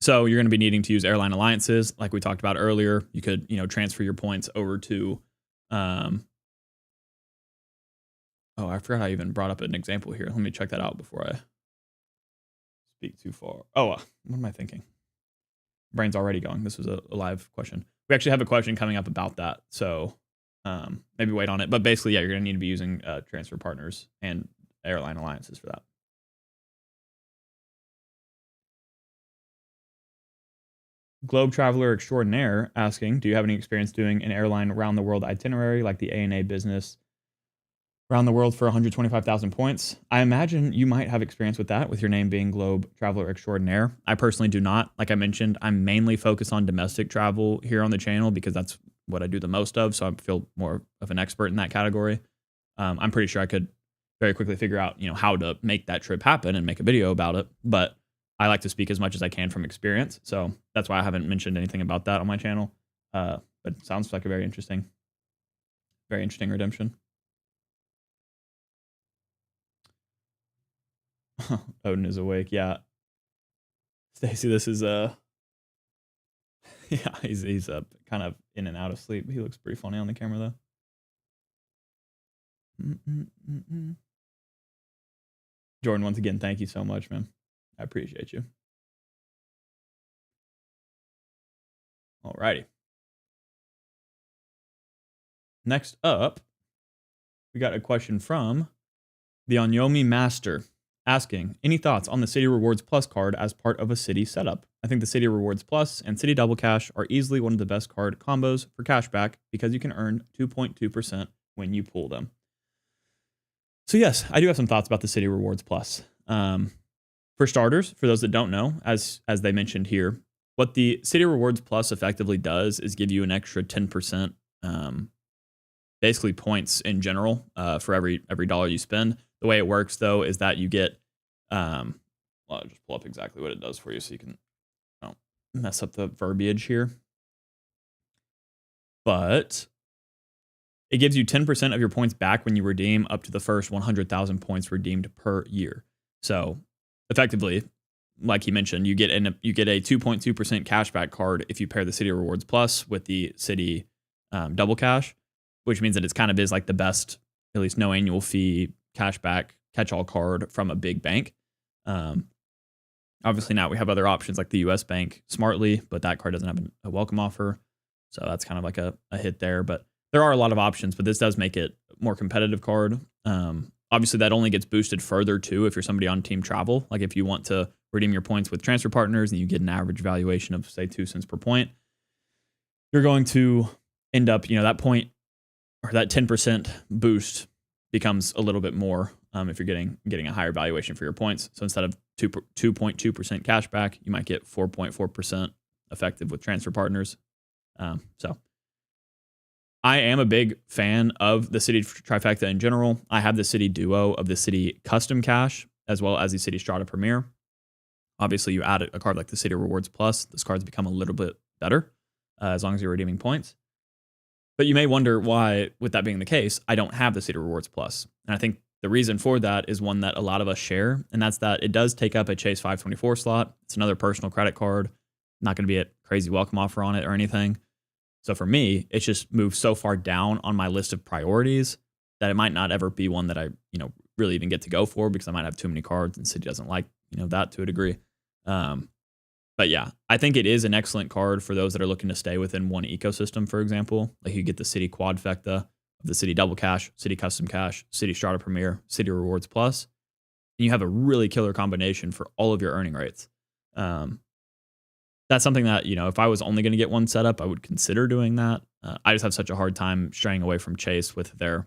So you're going to be needing to use airline alliances. Like we talked about earlier, you could, transfer your points over to, oh, I forgot I even brought up an example here. Let me check that out before I speak too far. Oh, what am I thinking? Brain's already going. This was a live question. We actually have a question coming up about that. So maybe wait on it. But basically, yeah, you're going to need to be using transfer partners and airline alliances for that. Globe Traveler Extraordinaire asking, do you have any experience doing an airline around the world itinerary like the ANA business around the world for 125,000 points? I imagine you might have experience with that, with your name being Globe Traveler Extraordinaire. I personally do not. Like I mentioned, I'm mainly focused on domestic travel here on the channel because that's what I do the most of, so I feel more of an expert in that category. I'm pretty sure I could very quickly figure out, how to make that trip happen and make a video about it, but I like to speak as much as I can from experience, so that's why I haven't mentioned anything about that on my channel. But it sounds like a very interesting redemption. Odin is awake. Yeah, Stacy, this is yeah, he's kind of in and out of sleep. He looks pretty funny on the camera though. Jordan, once again, thank you so much, man. I appreciate you. Alrighty. Next up, we got a question from the Onyomi Master asking, any thoughts on the Citi Rewards Plus card as part of a Citi setup? I think the Citi Rewards Plus and Citi Double Cash are easily one of the best card combos for cashback because you can earn 2.2% when you pull them. So yes, I do have some thoughts about the Citi Rewards Plus. For starters, for those that don't know, as they mentioned here, what the Citi Rewards Plus effectively does is give you an extra 10%, basically points in general, for every dollar you spend. The way it works, though, is that you get, well, I'll just pull up exactly what it does for you so you can don't mess up the verbiage here. But it gives you 10% of your points back when you redeem up to the first 100,000 points redeemed per year. So effectively, like he mentioned, you get a 2.2% cashback card if you pair the Citi Rewards Plus with the Citi Double Cash, which means that it's kind of is like the best, at least no annual fee cashback catch-all card from a big bank. Obviously now we have other options like the US Bank Smartly, but that card doesn't have a welcome offer. So that's kind of like a hit there, but there are a lot of options, but this does make it a more competitive card. Obviously that only gets boosted further too if you're somebody on team travel. Like if you want to redeem your points with transfer partners and you get an average valuation of say 2 cents per point, you're going to end up, that point or that 10% boost becomes a little bit more if you're getting a higher valuation for your points. So instead of 2.2% cash back, you might get 4.4% effective with transfer partners. So I am a big fan of the Citi Trifecta in general. I have the Citi Duo of the Citi Custom Cash as well as the Citi Strata Premier. Obviously, you add a card like the Citi Rewards Plus, those cards become a little bit better as long as you're redeeming points. But you may wonder why, with that being the case, I don't have the Citi Rewards Plus. And I think the reason for that is one that a lot of us share, and that's that it does take up a Chase 524 slot. It's another personal credit card. Not going to be a crazy welcome offer on it or anything. So for me, it's just moved so far down on my list of priorities that it might not ever be one that I, really even get to go for because I might have too many cards and Citi doesn't like, that to a degree. But yeah, I think it is an excellent card for those that are looking to stay within one ecosystem, for example. Like you get the Citi Quadfecta, the Citi Double Cash, Citi Custom Cash, Citi Strata Premier, Citi Rewards Plus. And you have a really killer combination for all of your earning rates. That's something that, if I was only going to get one setup, I would consider doing that. I just have such a hard time straying away from Chase with their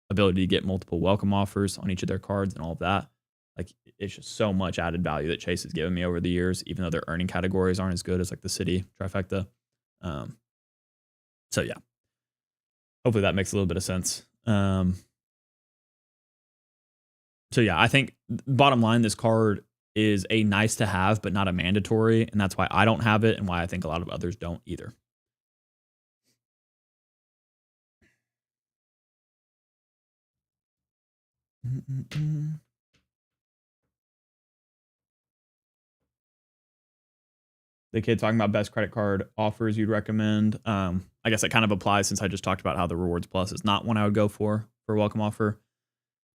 ability to get multiple welcome offers on each of their cards and all of that. Like it's just so much added value that Chase has given me over the years, even though their earning categories aren't as good as like the Citi Trifecta. So yeah, hopefully that makes a little bit of sense. So yeah, I think bottom line, this card is a nice to have, but not a mandatory. And that's why I don't have it and why I think a lot of others don't either. The kid talking about best credit card offers you'd recommend. I guess it kind of applies since I just talked about how the Rewards Plus is not one I would go for a welcome offer.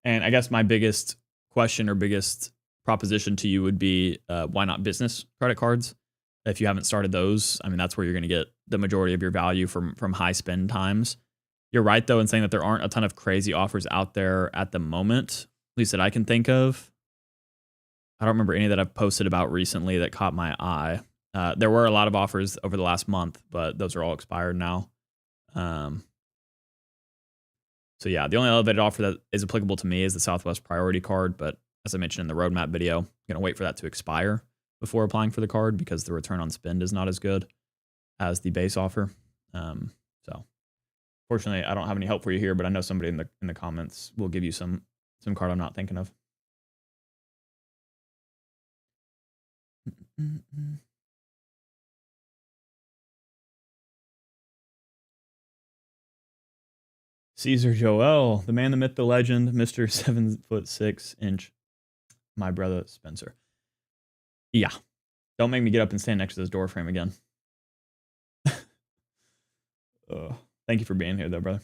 And I guess my biggest question or biggest proposition to you would be why not business credit cards? If you haven't started those, I mean, that's where you're going to get the majority of your value from high spend times. You're right, though, in saying that there aren't a ton of crazy offers out there at the moment, at least that I can think of. I don't remember any that I've posted about recently that caught my eye. There were a lot of offers over the last month, but those are all expired now. So yeah, the only elevated offer that is applicable to me is the Southwest Priority card. But as I mentioned in the roadmap video, I'm going to wait for that to expire before applying for the card because the return on spend is not as good as the base offer. So fortunately, I don't have any help for you here, but I know somebody in the comments will give you some card I'm not thinking of. Caesar Joel, the man, the myth, the legend, Mr. 7'6" my brother Spencer. Yeah. Don't make me get up and stand next to this door frame again. Thank you for being here, though, brother.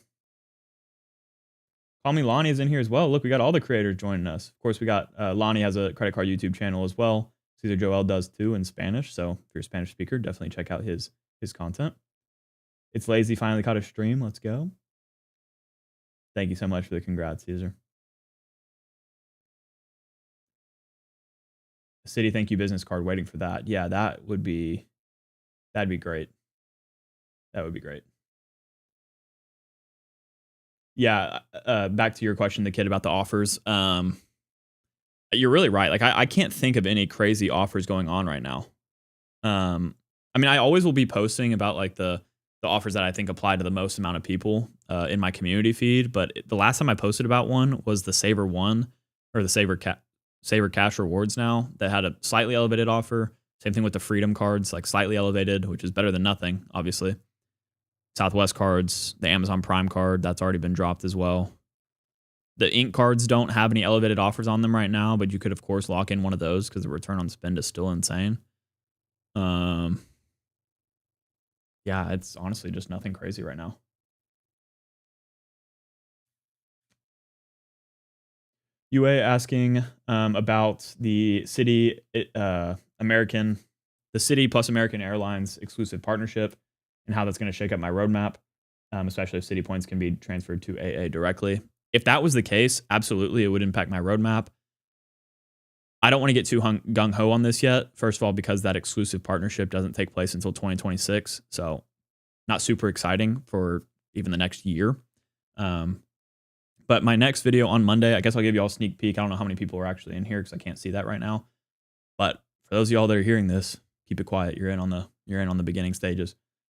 Call Me Lonnie is in here as well. Look, we got all the creators joining us. Of course, we got Lonnie has a credit card YouTube channel as well. Cesar Joel does too in Spanish. So if you're a Spanish speaker, definitely check out his content. It's Lazy finally caught a stream. Let's go. Thank you so much for the congrats, Caesar. Citi thank you business card, waiting for that. Yeah, that'd be great. That would be great. Yeah, back to your question, the kid about the offers. You're really right. Like I can't think of any crazy offers going on right now. I mean, I always will be posting about like the offers that I think apply to the most amount of people in my community feed. But the last time I posted about one was the Saver One or the Saver Cash Rewards now that had a slightly elevated offer. Same thing with the Freedom cards, like slightly elevated, which is better than nothing, obviously. Southwest cards, the Amazon Prime card, that's already been dropped as well. The Ink cards don't have any elevated offers on them right now, but you could, of course, lock in one of those because the return on spend is still insane. Yeah, it's honestly just nothing crazy right now. UA asking about the Citi Citi plus American Airlines exclusive partnership and how that's going to shake up my roadmap, especially if Citi points can be transferred to AA directly. If that was the case, absolutely, it would impact my roadmap. I don't want to get too gung-ho on this yet. First of all, because that exclusive partnership doesn't take place until 2026. So not super exciting for even the next year. But my next video on Monday, I guess I'll give you all a sneak peek. I don't know how many people are actually in here because I can't see that right now. But for those of y'all that are hearing this, keep it quiet. You're in on the beginning stages.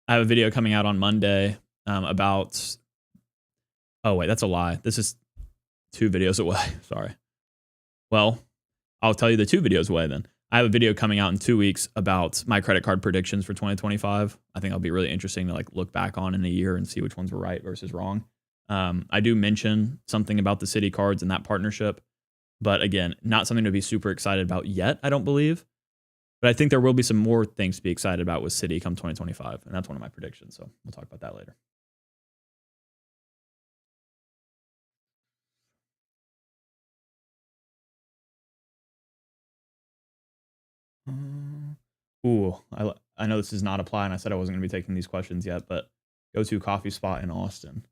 I have a video coming out on Monday about... Oh, wait, that's a lie. This is 2 videos away. Sorry. Well, I'll tell you the 2 videos away then. I have a video coming out in 2 weeks about my credit card predictions for 2025. I think it'll be really interesting to like look back on in a year and see which ones were right versus wrong. I do mention something about the Citi cards and that partnership, but again, not something to be super excited about yet, I don't believe. But I think there will be some more things to be excited about with Citi come 2025, and that's one of my predictions. So we'll talk about that later. Ooh, I know this does not apply, and I said I wasn't going to be taking these questions yet, but go to coffee spot in Austin.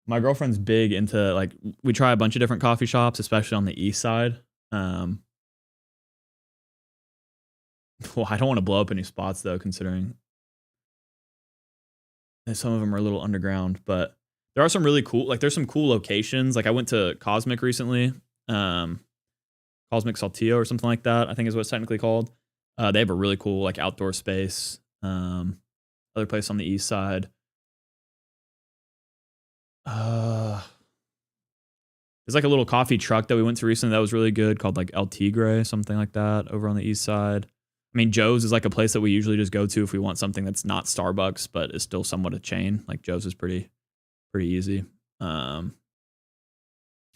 My girlfriend's big into, like, we try a bunch of different coffee shops, especially on the east side. Well, I don't want to blow up any spots, though, considering some of them are a little underground, but there are some really cool, like, there's some cool locations. Like, I went to Cosmic recently, Cosmic Saltillo or something like that, I think is what it's technically called. They have a really cool, like, outdoor space. Other place on the east side. There's like a little coffee truck that we went to recently that was really good called like El Tigre, something like that, over on the east side. I mean, Joe's is like a place that we usually just go to if we want something that's not Starbucks, but is still somewhat a chain. Like Joe's is pretty easy. Whenever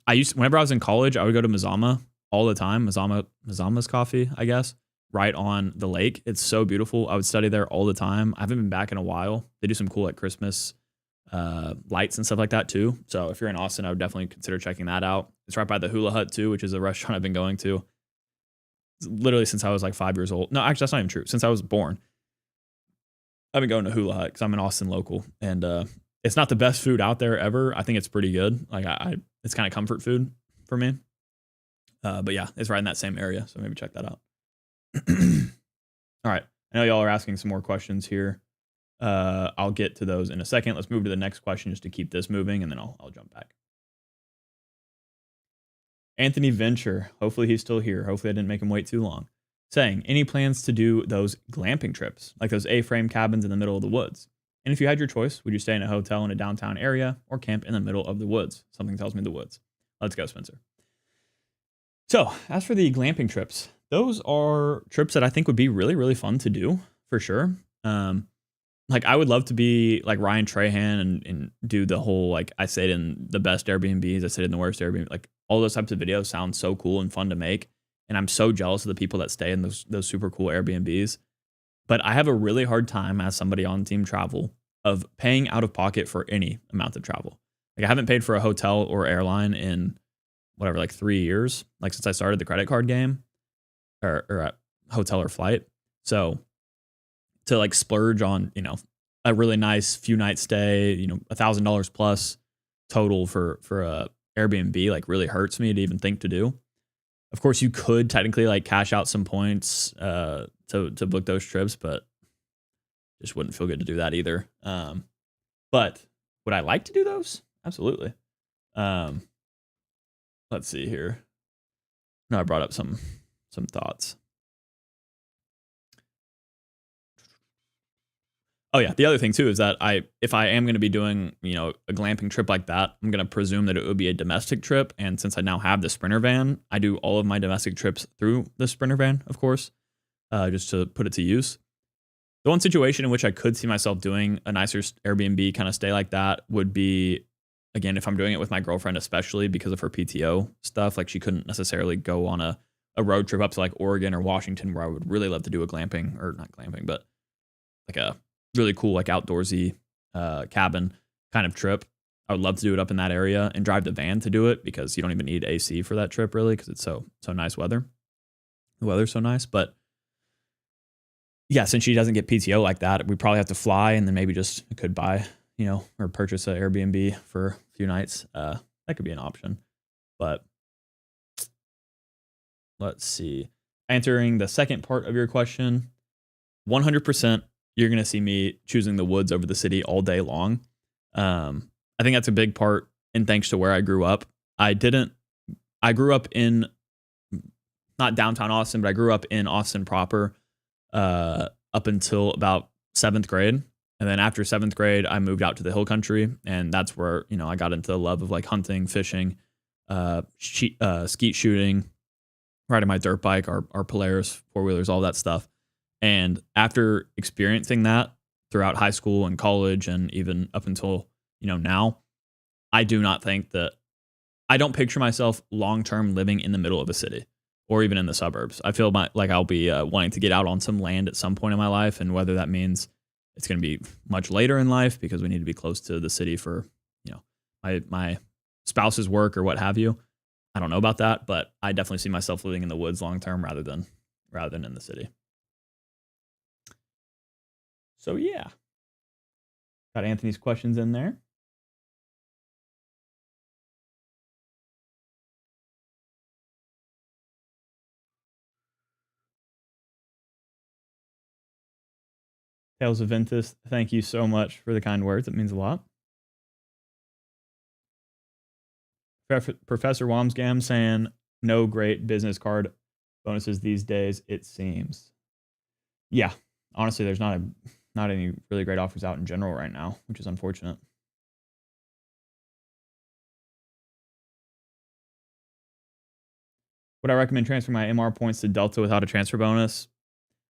I was in college, I would go to Mazama all the time. Mazama's coffee, I guess, right on the lake. It's so beautiful. I would study there all the time. I haven't been back in a while. They do some cool like Christmas lights and stuff like that too. So if you're in Austin, I would definitely consider checking that out. It's right by the Hula Hut too, which is a restaurant I've been going to literally since I was like 5 years old. No, actually that's not even true. Since I was born, I've been going to Hula Hut because I'm an Austin local, and it's not the best food out there ever. I think it's pretty good. Like it's kind of comfort food for me. But yeah, it's right in that same area. So maybe check that out. All right. I know y'all are asking some more questions here. I'll get to those in a second. Let's move to the next question just to keep this moving, and then I'll jump back. Anthony Venture, hopefully he's still here. Hopefully I didn't make him wait too long. Saying, any plans to do those glamping trips, like those A-frame cabins in the middle of the woods? And if you had your choice, would you stay in a hotel in a downtown area or camp in the middle of the woods? Something tells me the woods. Let's go, Spencer. So, as for the glamping trips, those are trips that I think would be really, really fun to do, for sure. Like, I would love to be like Ryan Trahan and do the whole, like, I stayed in the best Airbnbs, I stayed in the worst Airbnb. Like, all those types of videos sound so cool and fun to make. And I'm so jealous of the people that stay in those super cool Airbnbs. But I have a really hard time as somebody on team travel of paying out of pocket for any amount of travel. Like I haven't paid for a hotel or airline in whatever, like 3 years, like since I started the credit card game or a hotel or flight. So to like splurge on, a really nice few night stay, $1,000 plus total for a Airbnb, like really hurts me to even think to do. Of course, you could technically like cash out some points to book those trips, but just wouldn't feel good to do that either. But would I like to do those? Absolutely. Let's see here. No, I brought up some thoughts. Oh yeah, the other thing too is that if I am going to be doing, a glamping trip like that, I'm going to presume that it would be a domestic trip. And since I now have the Sprinter van, I do all of my domestic trips through the Sprinter van, of course, just to put it to use. The one situation in which I could see myself doing a nicer Airbnb kind of stay like that would be, again, if I'm doing it with my girlfriend, especially because of her PTO stuff. Like she couldn't necessarily go on a road trip up to like Oregon or Washington, where I would really love to do a glamping, or not glamping, but like a really cool, like outdoorsy cabin kind of trip. I would love to do it up in that area and drive the van to do it, because you don't even need AC for that trip really, because it's so nice weather. The weather's so nice. But yeah, since she doesn't get PTO like that, we probably have to fly, and then maybe just could buy, or purchase an Airbnb for a few nights. That could be an option. But let's see. Answering the second part of your question, 100%. You're going to see me choosing the woods over the city all day long. I think that's a big part, and thanks to where I grew up. I grew up in not downtown Austin, but I grew up in Austin proper up until about 7th grade. And then after 7th grade, I moved out to the hill country, and that's where, I got into the love of like hunting, fishing, skeet shooting, riding my dirt bike, our Polaris, 4-wheelers, all that stuff. And after experiencing that throughout high school and college, and even up until, now, I do not think that I don't picture myself long-term living in the middle of a city or even in the suburbs. I feel like I'll be wanting to get out on some land at some point in my life. And whether that means it's going to be much later in life because we need to be close to the city for, my spouse's work or what have you. I don't know about that, but I definitely see myself living in the woods long-term rather than in the city. So yeah, got Anthony's questions in there. Tales of Ventus, thank you so much for the kind words. It means a lot. Professor Wamsgam saying no great business card bonuses these days, it seems. Yeah, honestly, there's not any really great offers out in general right now, which is unfortunate. Would I recommend transferring my MR points to Delta without a transfer bonus?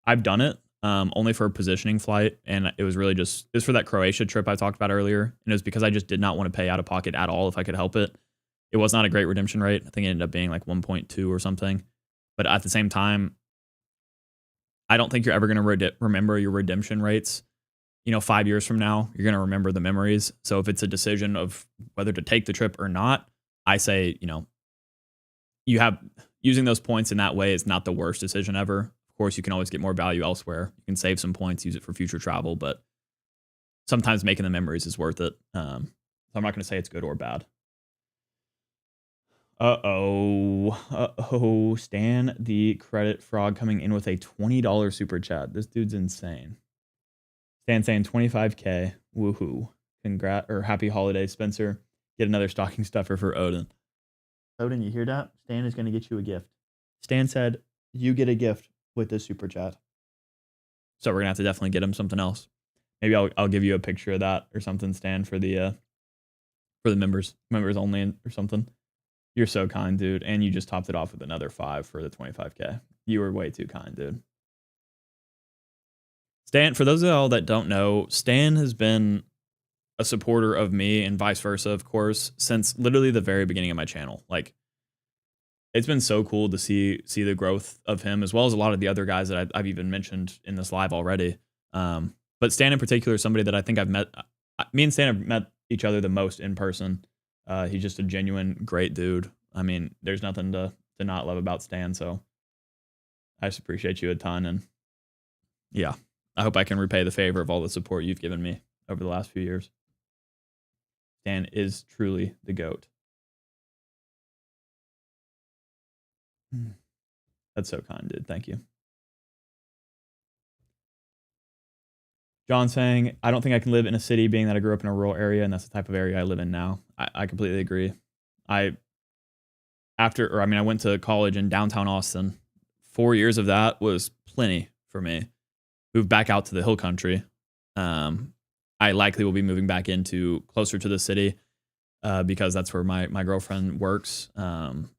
I've done it, only for a positioning flight, and it was for that Croatia trip I talked about earlier, and it was because I just did not want to pay out of pocket at all if I could help it. It was not a great redemption rate. I think it ended up being like 1.2 or something. But at the same time, I don't think you're ever going to remember your redemption rates. 5 years from now, you're going to remember the memories. So if it's a decision of whether to take the trip or not, I say, using those points in that way is not the worst decision ever. Of course, you can always get more value elsewhere. You can save some points, use it for future travel, but sometimes making the memories is worth it. So I'm not going to say it's good or bad. Stan the credit frog coming in with a $20 super chat. This dude's insane. Stan saying 25K. Woohoo. Happy holidays, Spencer. Get another stocking stuffer for Odin. Odin, you hear that? Stan is going to get you a gift. Stan said you get a gift with this super chat. So we're going to have to definitely get him something else. Maybe I'll give you a picture of that or something, Stan, for the members only or something. You're so kind, dude. And you just topped it off with another 5 for the 25K. You were way too kind, dude. Stan, for those of y'all that don't know, Stan has been a supporter of me and vice versa, of course, since literally the very beginning of my channel. Like, it's been so cool to see the growth of him, as well as a lot of the other guys that I've even mentioned in this live already. But Stan in particular is somebody that I think I've met. Me and Stan have met each other the most in person He's just a genuine great dude. I mean, there's nothing to not love about Stan. So I just appreciate you a ton, and yeah, I hope I can repay the favor of all the support you've given me over the last few years. Stan is truly the GOAT. That's so kind, dude. Thank you. John saying, I don't think I can live in a city being that I grew up in a rural area, and that's the type of area I live in now. I completely agree. I went to college in downtown Austin. 4 years of that was plenty for me. Moved back out to the hill country. I likely will be moving back into closer to the city because that's where my girlfriend works. And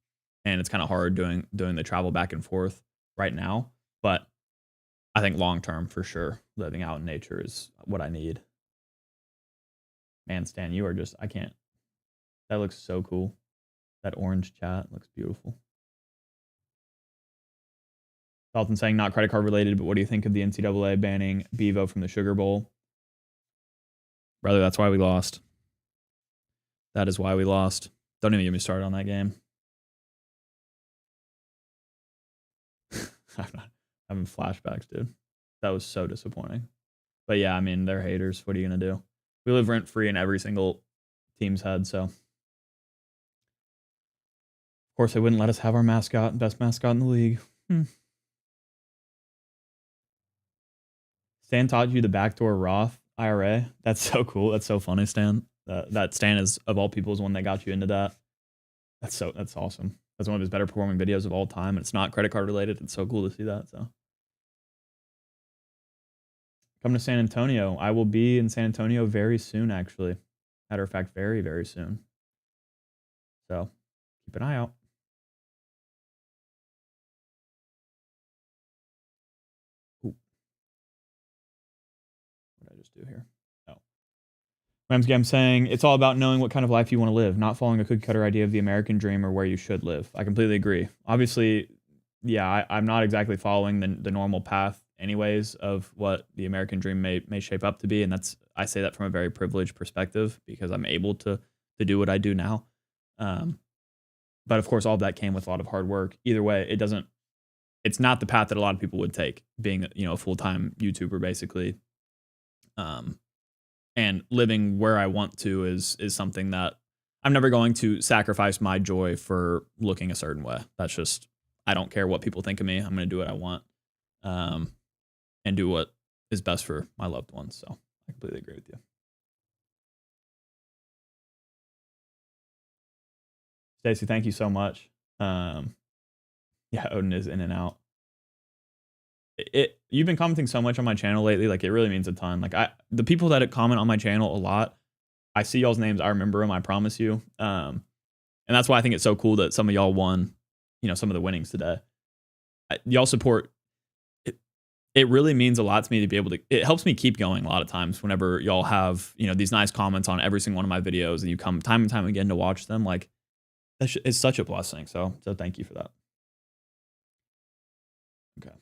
it's kind of hard doing the travel back and forth right now. But I think long term, for sure, living out in nature is what I need. Man, Stan, you are just, I can't. That looks so cool. That orange chat looks beautiful. Dalton saying not credit card related, but what do you think of the NCAA banning Bevo from the Sugar Bowl? Brother, that's why we lost. That is why we lost. Don't even get me started on that game. I'm having flashbacks, dude. That was so disappointing. But yeah, I mean, they're haters. What are you going to do? We live rent free in every single team's head, so. Of course, they wouldn't let us have our mascot, best mascot in the league. Stan taught you the backdoor Roth IRA. That's so cool. That's so funny, Stan. That Stan is, of all people, is one that got you into that. That's awesome. That's one of his better performing videos of all time. And it's not credit card related. It's so cool to see that. So come to San Antonio. I will be in San Antonio very soon, actually. Matter of fact, very, very soon. So keep an eye out. Ooh. What did I just do here? Oh. Ramsgam saying, it's all about knowing what kind of life you want to live, not following a cookie cutter idea of the American dream or where you should live. I completely agree. Obviously, yeah, I'm not exactly following the normal path anyways of what the American dream may shape up to be. And I say that from a very privileged perspective because I'm able to do what I do now. But of course, all of that came with a lot of hard work. Either way, it's not the path that a lot of people would take, being, a full-time YouTuber, basically. And living where I want to is something that I'm never going to sacrifice my joy for looking a certain way. That's just, I don't care what people think of me. I'm going to do what I want, and do what is best for my loved ones. So I completely agree with you. Stacey, thank you so much. Yeah, Odin is in and out. You've been commenting so much on my channel lately, like it really means a ton. Like the people that comment on my channel a lot, I see y'all's names, I remember them, I promise you. And that's why I think it's so cool that some of y'all won, some of the winnings today. Y'all support. It really means a lot to me to be able to. It helps me keep going a lot of times whenever y'all have these nice comments on every single one of my videos, and you come time and time again to watch them. Like it's such a blessing. So thank you for that. Okay.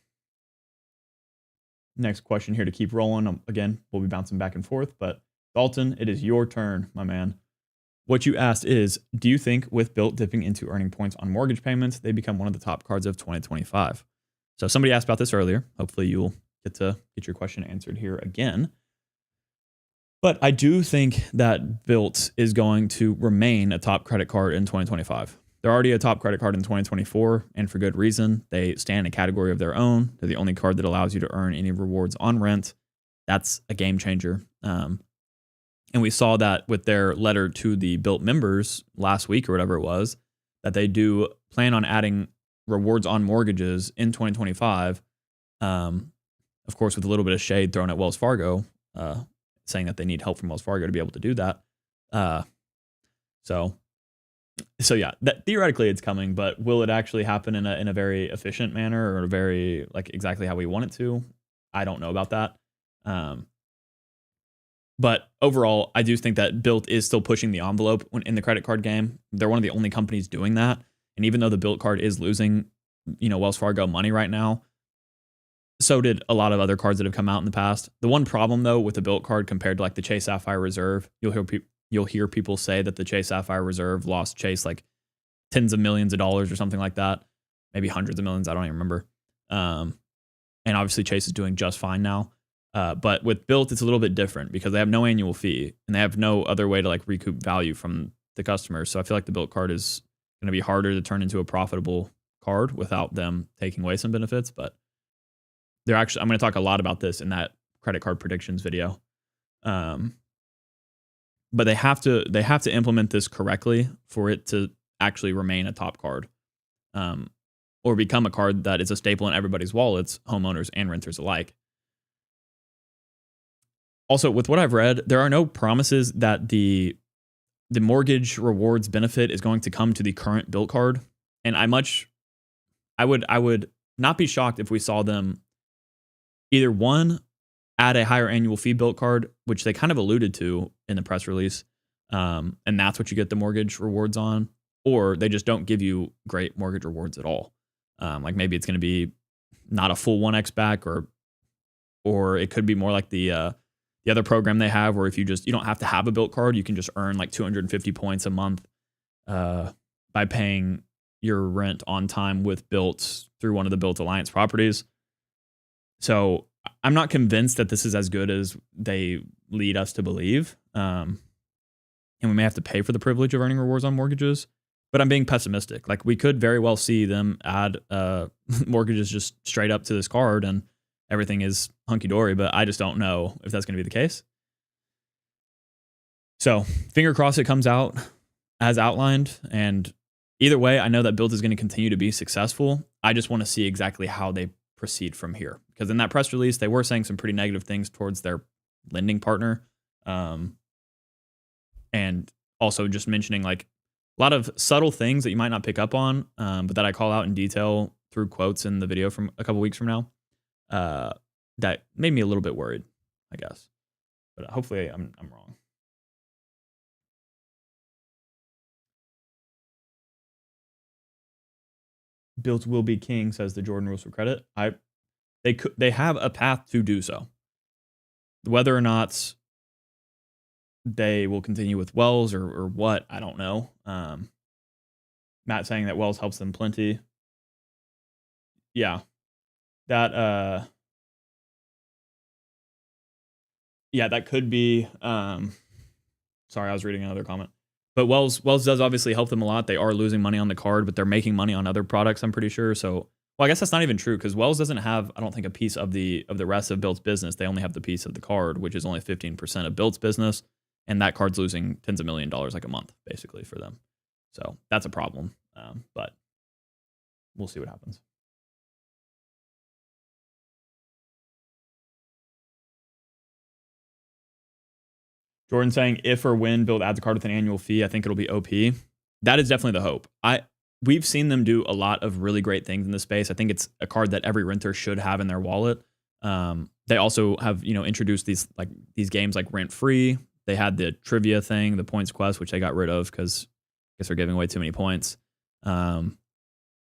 Next question here to keep rolling. Again, we'll be bouncing back and forth, but Dalton, it is your turn, my man. What you asked is, do you think with Bilt dipping into earning points on mortgage payments, they become one of the top cards of 2025? So somebody asked about this earlier. Hopefully you'll get your question answered here again. But I do think that Bilt is going to remain a top credit card in 2025. They're already a top credit card in 2024, and for good reason. They stand in a category of their own. They're the only card that allows you to earn any rewards on rent. That's a game changer. And we saw that with their letter to the Bilt members last week or whatever it was, that they do plan on adding rewards on mortgages in 2025. Of course, with a little bit of shade thrown at Wells Fargo, saying that they need help from Wells Fargo to be able to do that. So yeah, that theoretically it's coming, but will it actually happen in a very efficient manner or a very exactly how we want it to? I don't know about that. But overall, I do think that Bilt is still pushing the envelope in the credit card game. They're one of the only companies doing that. And even though the Bilt card is losing, Wells Fargo money right now, so did a lot of other cards that have come out in the past. The one problem though with the Bilt card compared to the Chase Sapphire Reserve, you'll you'll hear people say that the Chase Sapphire Reserve lost Chase like tens of millions of dollars or something like that, maybe hundreds of millions. I don't even remember. And obviously Chase is doing just fine now. But with Bilt, it's a little bit different because they have no annual fee and they have no other way to like recoup value from the customers. So I feel like the Bilt card is going to be harder to turn into a profitable card without them taking away some benefits. But they're actually, I'm going to talk a lot about this in that credit card predictions video. But they have to implement this correctly for it to actually remain a top card, or become a card that is a staple in everybody's wallets, homeowners and renters alike. Also, with what I've read, there are no promises that the mortgage rewards benefit is going to come to the current Bilt card, and I would not be shocked if we saw them either one, add a higher annual fee Bilt card, which they kind of alluded to in the press release, and that's what you get the mortgage rewards on, or they just don't give you great mortgage rewards at all. Like maybe it's going to be not a full 1x back, or it could be more like the other program they have where if you don't have to have a Bilt card, you can just earn like 250 points a month by paying your rent on time with Bilt through one of the Bilt Alliance properties. So I'm not convinced that this is as good as they lead us to believe. And we may have to pay for the privilege of earning rewards on mortgages, but I'm being pessimistic. Like we could very well see them add mortgages just straight up to this card and everything is hunky-dory, but I just don't know if that's going to be the case. So finger crossed it comes out as outlined. And either way, I know that Bilt is going to continue to be successful. I just want to see exactly how they proceed from here. Because in that press release, they were saying some pretty negative things towards their lending partner. And also just mentioning like a lot of subtle things that you might not pick up on, but that I call out in detail through quotes in the video from a couple weeks from now. That made me a little bit worried, I guess. But hopefully I'm wrong. Bilt will be king, says the Jordan Rules for Credit. They have a path to do so. Whether or not they will continue with Wells or what, I don't know. Matt saying that Wells helps them plenty. Yeah. That that could be sorry, I was reading another comment. But Wells does obviously help them a lot. They are losing money on the card, but they're making money on other products, I'm pretty sure. So, well, I guess that's not even true because Wells doesn't have, I don't think, a piece of the rest of Bilt's business. They only have the piece of the card, which is only 15% of Bilt's business, and that card's losing tens of $millions like a month, basically, for them. So that's a problem. But we'll see what happens. Jordan saying if or when Bilt adds a card with an annual fee, I think it'll be OP. That is definitely the hope. We've seen them do a lot of really great things in this space. I think it's a card that every renter should have in their wallet. They also have, introduced these games like Rent Free. They had the trivia thing, the points quest, which they got rid of because I guess they're giving away too many points. They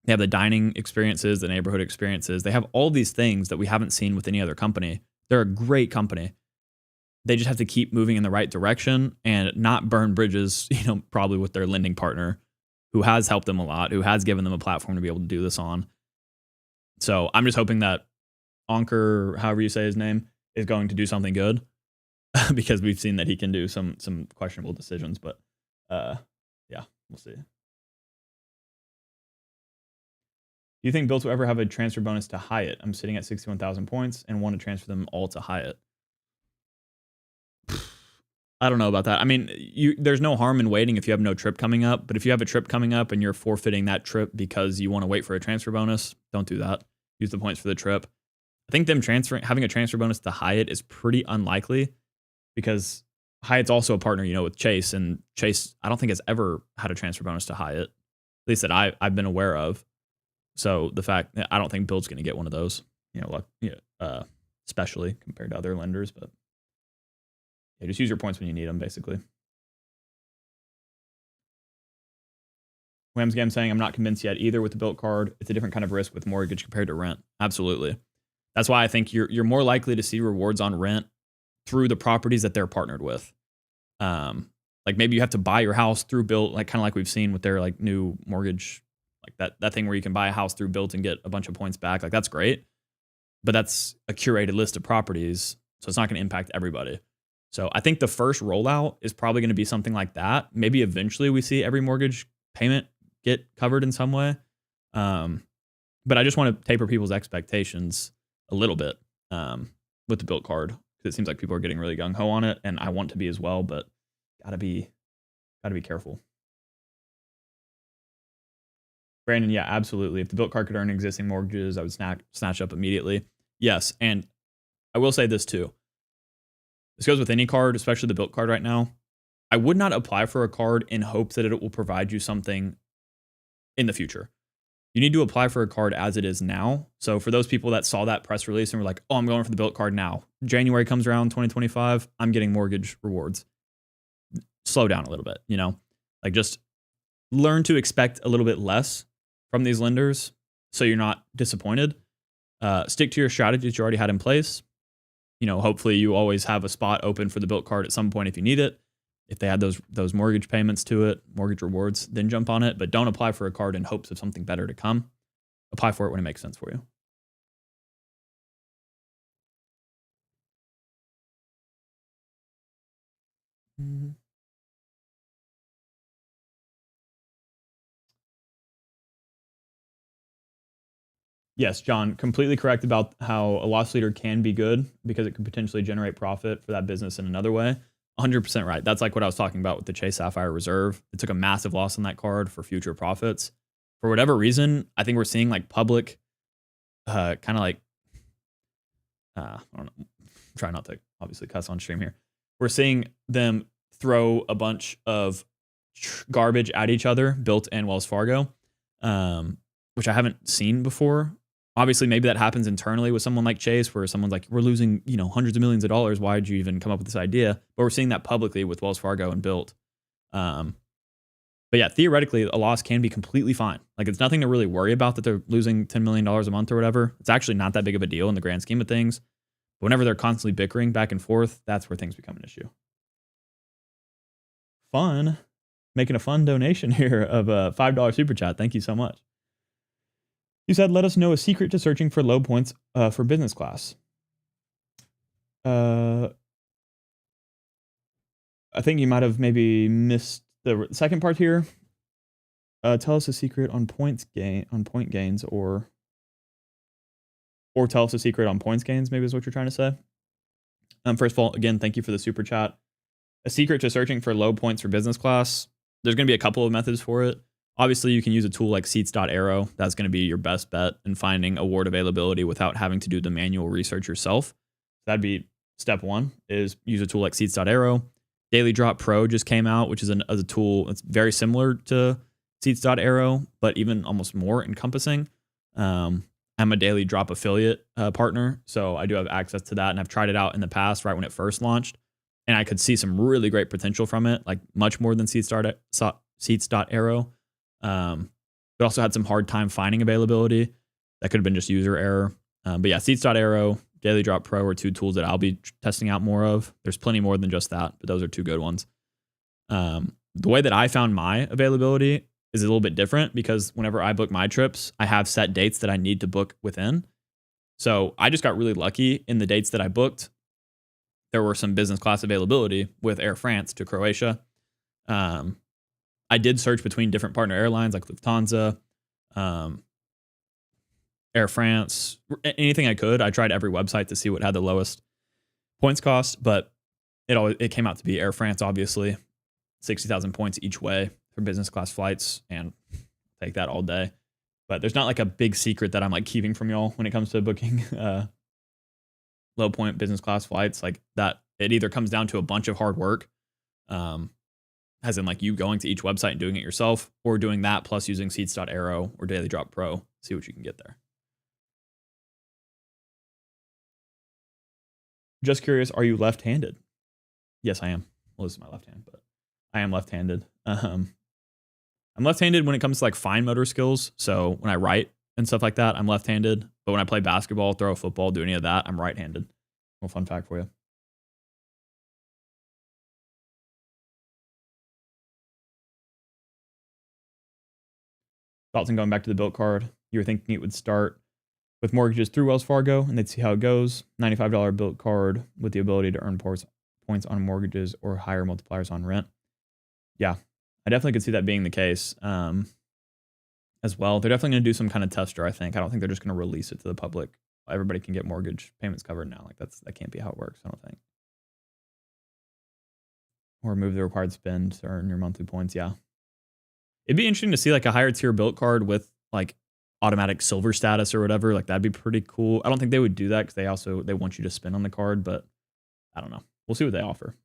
have the dining experiences, the neighborhood experiences. They have all these things that we haven't seen with any other company. They're a great company. They just have to keep moving in the right direction and not burn bridges, probably with their lending partner who has helped them a lot, who has given them a platform to be able to do this on. So I'm just hoping that Anker, however you say his name, is going to do something good because we've seen that he can do some questionable decisions. But we'll see. Do you think Bilt will ever have a transfer bonus to Hyatt? I'm sitting at 61,000 points and want to transfer them all to Hyatt. I don't know about that. I mean, there's no harm in waiting if you have no trip coming up. But if you have a trip coming up and you're forfeiting that trip because you want to wait for a transfer bonus, don't do that. Use the points for the trip. I think them having a transfer bonus to Hyatt is pretty unlikely because Hyatt's also a partner, with Chase, and Chase I don't think has ever had a transfer bonus to Hyatt, at least that I've been aware of. So the fact I don't think Bilt's going to get one of those, especially compared to other lenders, but. Yeah, just use your points when you need them, basically. Whamsgam saying, I'm not convinced yet either with the Bilt card. It's a different kind of risk with mortgage compared to rent. Absolutely. That's why I think you're more likely to see rewards on rent through the properties that they're partnered with. Like maybe you have to buy your house through Bilt, like kind of like we've seen with their like new mortgage, like that thing where you can buy a house through Bilt and get a bunch of points back. Like that's great, but that's a curated list of properties, so it's not going to impact everybody. So I think the first rollout is probably going to be something like that. Maybe eventually we see every mortgage payment get covered in some way. But I just want to taper people's expectations a little bit with the Bilt card, because it seems like people are getting really gung ho on it, and I want to be as well, but gotta be careful. Brandon, yeah, absolutely. If the Bilt card could earn existing mortgages, I would snatch up immediately. Yes, and I will say this too. This goes with any card, especially the Bilt card right now. I would not apply for a card in hopes that it will provide you something in the future. You need to apply for a card as it is now. So for those people that saw that press release and were like, oh, I'm going for the Bilt card now. January comes around, 2025, I'm getting mortgage rewards. Slow down a little bit, you know? Like just learn to expect a little bit less from these lenders so you're not disappointed. Stick to your strategies you already had in place. You know, hopefully you always have a spot open for the Bilt card at some point if you need it. If they add those mortgage payments to it, mortgage rewards, then jump on it. But don't apply for a card in hopes of something better to come. Apply for it when it makes sense for you. Mm-hmm. Yes, John, completely correct about how a loss leader can be good because it could potentially generate profit for that business in another way. 100% right. That's like what I was talking about with the Chase Sapphire Reserve. It took a massive loss on that card for future profits. For whatever reason, I think we're seeing like public, kind of like, I don't know, try not to obviously cuss on stream here. We're seeing them throw a bunch of garbage at each other, Bilt and Wells Fargo, which I haven't seen before. Obviously, maybe that happens internally with someone like Chase, where someone's like, we're losing, you know, hundreds of millions of dollars. Why did you even come up with this idea? But we're seeing that publicly with Wells Fargo and Bilt. But yeah, theoretically, a loss can be completely fine. Like it's nothing to really worry about that they're losing $10 million a month or whatever. It's actually not that big of a deal in the grand scheme of things. But whenever they're constantly bickering back and forth, that's where things become an issue. Fun. Making a fun donation here of a $5 super chat. Thank you so much. You said, let us know a secret to searching for low points for business class. I think you might have maybe missed the second part here. Tell us a secret on point gains, or tell us a secret on points gains, maybe is what you're trying to say. First of all, again, thank you for the super chat. A secret to searching for low points for business class. There's going to be a couple of methods for it. Obviously, you can use a tool like seats.arrow. That's going to be your best bet in finding award availability without having to do the manual research yourself. That'd be step one, is use a tool like seats.arrow. Daily Drop Pro just came out, which is a tool that's very similar to seats.arrow, but even almost more encompassing. I'm a Daily Drop affiliate partner, so I do have access to that, and I've tried it out in the past, right when it first launched, and I could see some really great potential from it, like much more than seats.arrow. But also had some hard time finding availability. That could have been just user error. But yeah, seats.arrow, Daily Drop Pro are two tools that I'll be testing out more of. There's plenty more than just that, but those are two good ones. The way that I found my availability is a little bit different because whenever I book my trips, I have set dates that I need to book within. So I just got really lucky in the dates that I booked. There were some business class availability with Air France to Croatia. I did search between different partner airlines like Lufthansa, Air France, anything I could. I tried every website to see what had the lowest points cost, but it came out to be Air France, obviously, 60,000 points each way for business class flights, and take that all day. But there's not like a big secret that I'm like keeping from y'all when it comes to booking low point business class flights. Like that, it either comes down to a bunch of hard work, as in like you going to each website and doing it yourself, or doing that plus using seats.arrow or Daily Drop Pro, see what you can get there. Just curious, are you left-handed? Yes, I am. Well, this is my left hand, but I am left-handed. I'm left-handed when it comes to like fine motor skills. So when I write and stuff like that, I'm left-handed. But when I play basketball, throw a football, do any of that, I'm right-handed. Well, fun fact for you. Thoughts on going back to the Bilt card? You were thinking it would start with mortgages through Wells Fargo, and they'd see how it goes. $95 Bilt card with the ability to earn points on mortgages or higher multipliers on rent. Yeah, I definitely could see that being the case as well. They're definitely going to do some kind of tester, I think. I don't think they're just going to release it to the public. Everybody can get mortgage payments covered now. Like that can't be how it works, I don't think. Or remove the required spend to earn your monthly points. Yeah. It'd be interesting to see like a higher tier Bilt card with like automatic silver status or whatever. Like that'd be pretty cool. I don't think they would do that because they want you to spend on the card, but I don't know. We'll see what they offer.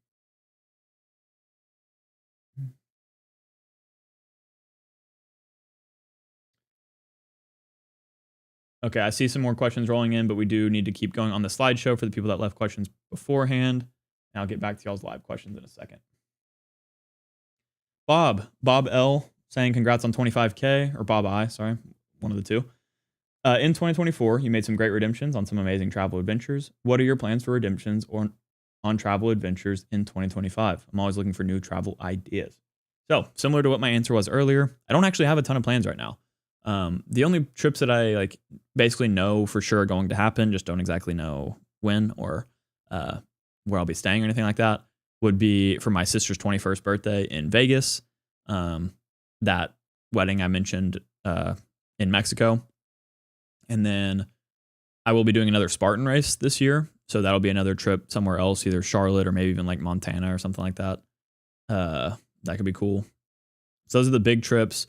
Okay, I see some more questions rolling in, but we do need to keep going on the slideshow for the people that left questions beforehand. And I'll get back to y'all's live questions in a second. Bob L saying congrats on 25K, or Bob I, sorry, one of the two. In 2024, you made some great redemptions on some amazing travel adventures. What are your plans for redemptions or on travel adventures in 2025? I'm always looking for new travel ideas. So similar to what my answer was earlier, I don't actually have a ton of plans right now. The only trips that I like basically know for sure are going to happen, just don't exactly know when or where I'll be staying or anything like that, would be for my sister's 21st birthday in Vegas. That wedding I mentioned in Mexico. And then I will be doing another Spartan race this year. So that'll be another trip somewhere else, either Charlotte or maybe even like Montana or something like that. That could be cool. So those are the big trips.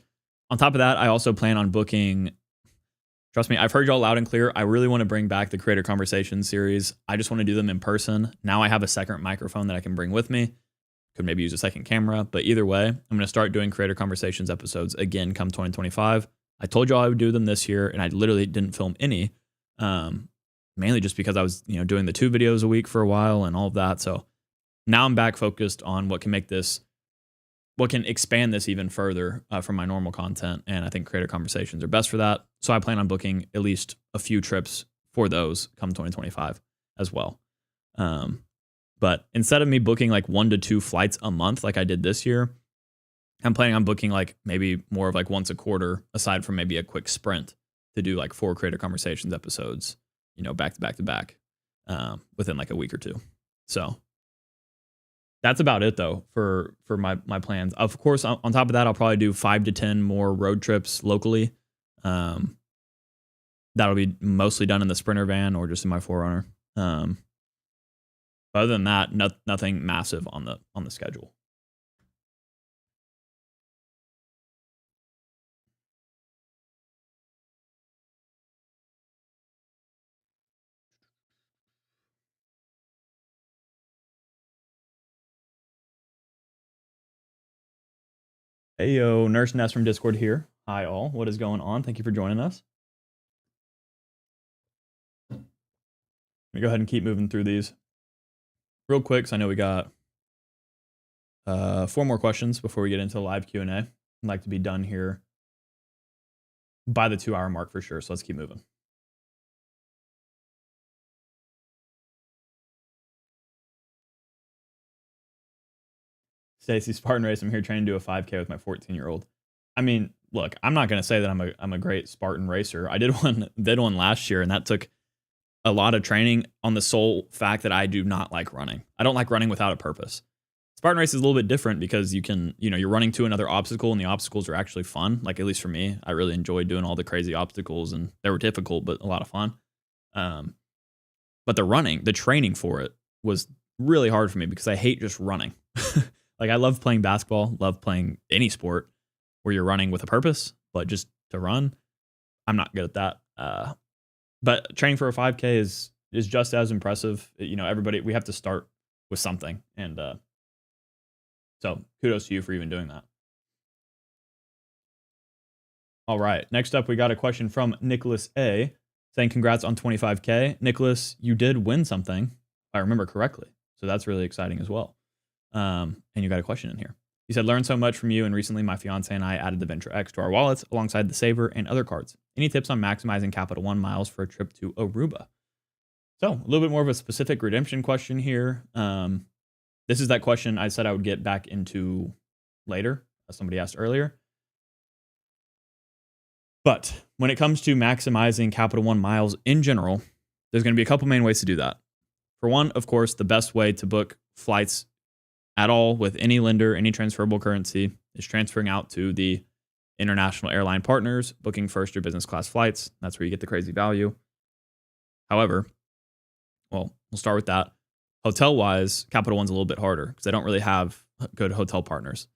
On top of that, I also plan on booking. Trust me, I've heard y'all loud and clear. I really want to bring back the Creator Conversations series. I just want to do them in person. Now I have a second microphone that I can bring with me. Could maybe use a second camera. But either way, I'm going to start doing Creator Conversations episodes again come 2025. I told y'all I would do them this year, and I literally didn't film any. Mainly just because I was doing the 2 videos a week for a while and all of that. So now I'm back focused on what can expand this even further from my normal content. And I think Creator Conversations are best for that. So I plan on booking at least a few trips for those come 2025 as well. But instead of me booking like 1 to 2 flights a month like I did this year, I'm planning on booking like maybe more of like once a quarter, aside from maybe a quick sprint to do like 4 Creator Conversations episodes, back to back to back within like a week or 2. So that's about it though for my plans. Of course, on top of that, I'll probably do 5 to 10 more road trips locally. That'll be mostly done in the Sprinter van or just in my 4Runner. Other than that, nothing massive on the schedule. Hey yo, Nurse Ness from Discord here. Hi all, what is going on? Thank you for joining us. Let me go ahead and keep moving through these real quick, because I know we got 4 more questions before we get into the live Q&A. I'd like to be done here by the 2-hour mark for sure, so let's keep moving. Stacy, Spartan Race, I'm here trying to do a 5K with my 14-year-old. I mean, look, I'm not going to say that I'm a great Spartan racer. I did one last year, and that took a lot of training on the sole fact that I do not like running. I don't like running without a purpose. Spartan Race is a little bit different because you can, you're running to another obstacle, and the obstacles are actually fun. Like, at least for me, I really enjoyed doing all the crazy obstacles, and they were difficult, but a lot of fun. But the training for it was really hard for me because I hate just running. Like, I love playing basketball, love playing any sport where you're running with a purpose, but just to run, I'm not good at that. But training for a 5K is just as impressive. Everybody, we have to start with something. And so kudos to you for even doing that. All right. Next up, we got a question from Nicholas A. saying congrats on 25K. Nicholas, you did win something, if I remember correctly. So that's really exciting as well. And you got a question in here. He said, learned so much from you, and recently my fiance and I added the Venture X to our wallets alongside the Saver and other cards. Any tips on maximizing Capital One miles for a trip to Aruba? So a little bit more of a specific redemption question here. This is that question I said I would get back into later, as somebody asked earlier. But when it comes to maximizing Capital One miles in general, there's going to be a couple main ways to do that. For one, of course, the best way to book flights at all with any lender, any transferable currency, is transferring out to the international airline partners, booking first or business class flights. That's where you get the crazy value. However, well, we'll start with that. Hotel wise, Capital One's a little bit harder because they don't really have good hotel partners.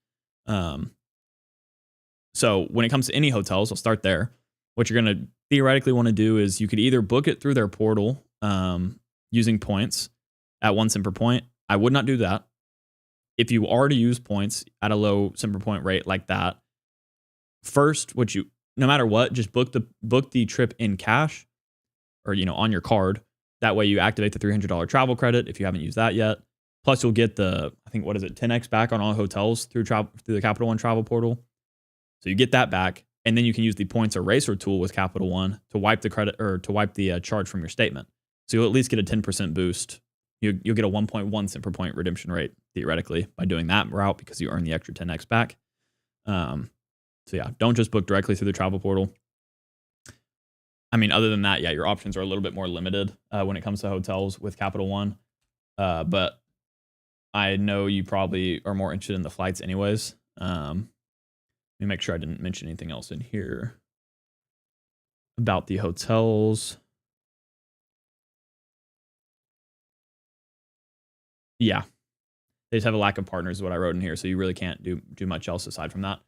So when it comes to any hotels, I'll start there. What you're going to theoretically want to do is you could either book it through their portal using points at 1 cent per point. I would not do that. If you already use points at a low cent per point rate like that, first, no matter what, just book the trip in cash or on your card. That way you activate the $300 travel credit if you haven't used that yet. Plus you'll get the, I think, 10x back on all hotels through the Capital One travel portal. So you get that back, and then you can use the points eraser tool with Capital One to wipe the credit or to wipe the charge from your statement. So you'll at least get a 10% boost. You'll get a 1.1 cent per point redemption rate theoretically by doing that route because you earn the extra 10x back. So yeah, don't just book directly through the travel portal. I mean, other than that, yeah, your options are a little bit more limited when it comes to hotels with Capital One. But I know you probably are more interested in the flights anyways. Let me make sure I didn't mention anything else in here about the hotels. Yeah, they just have a lack of partners is what I wrote in here. So you really can't do much else aside from that.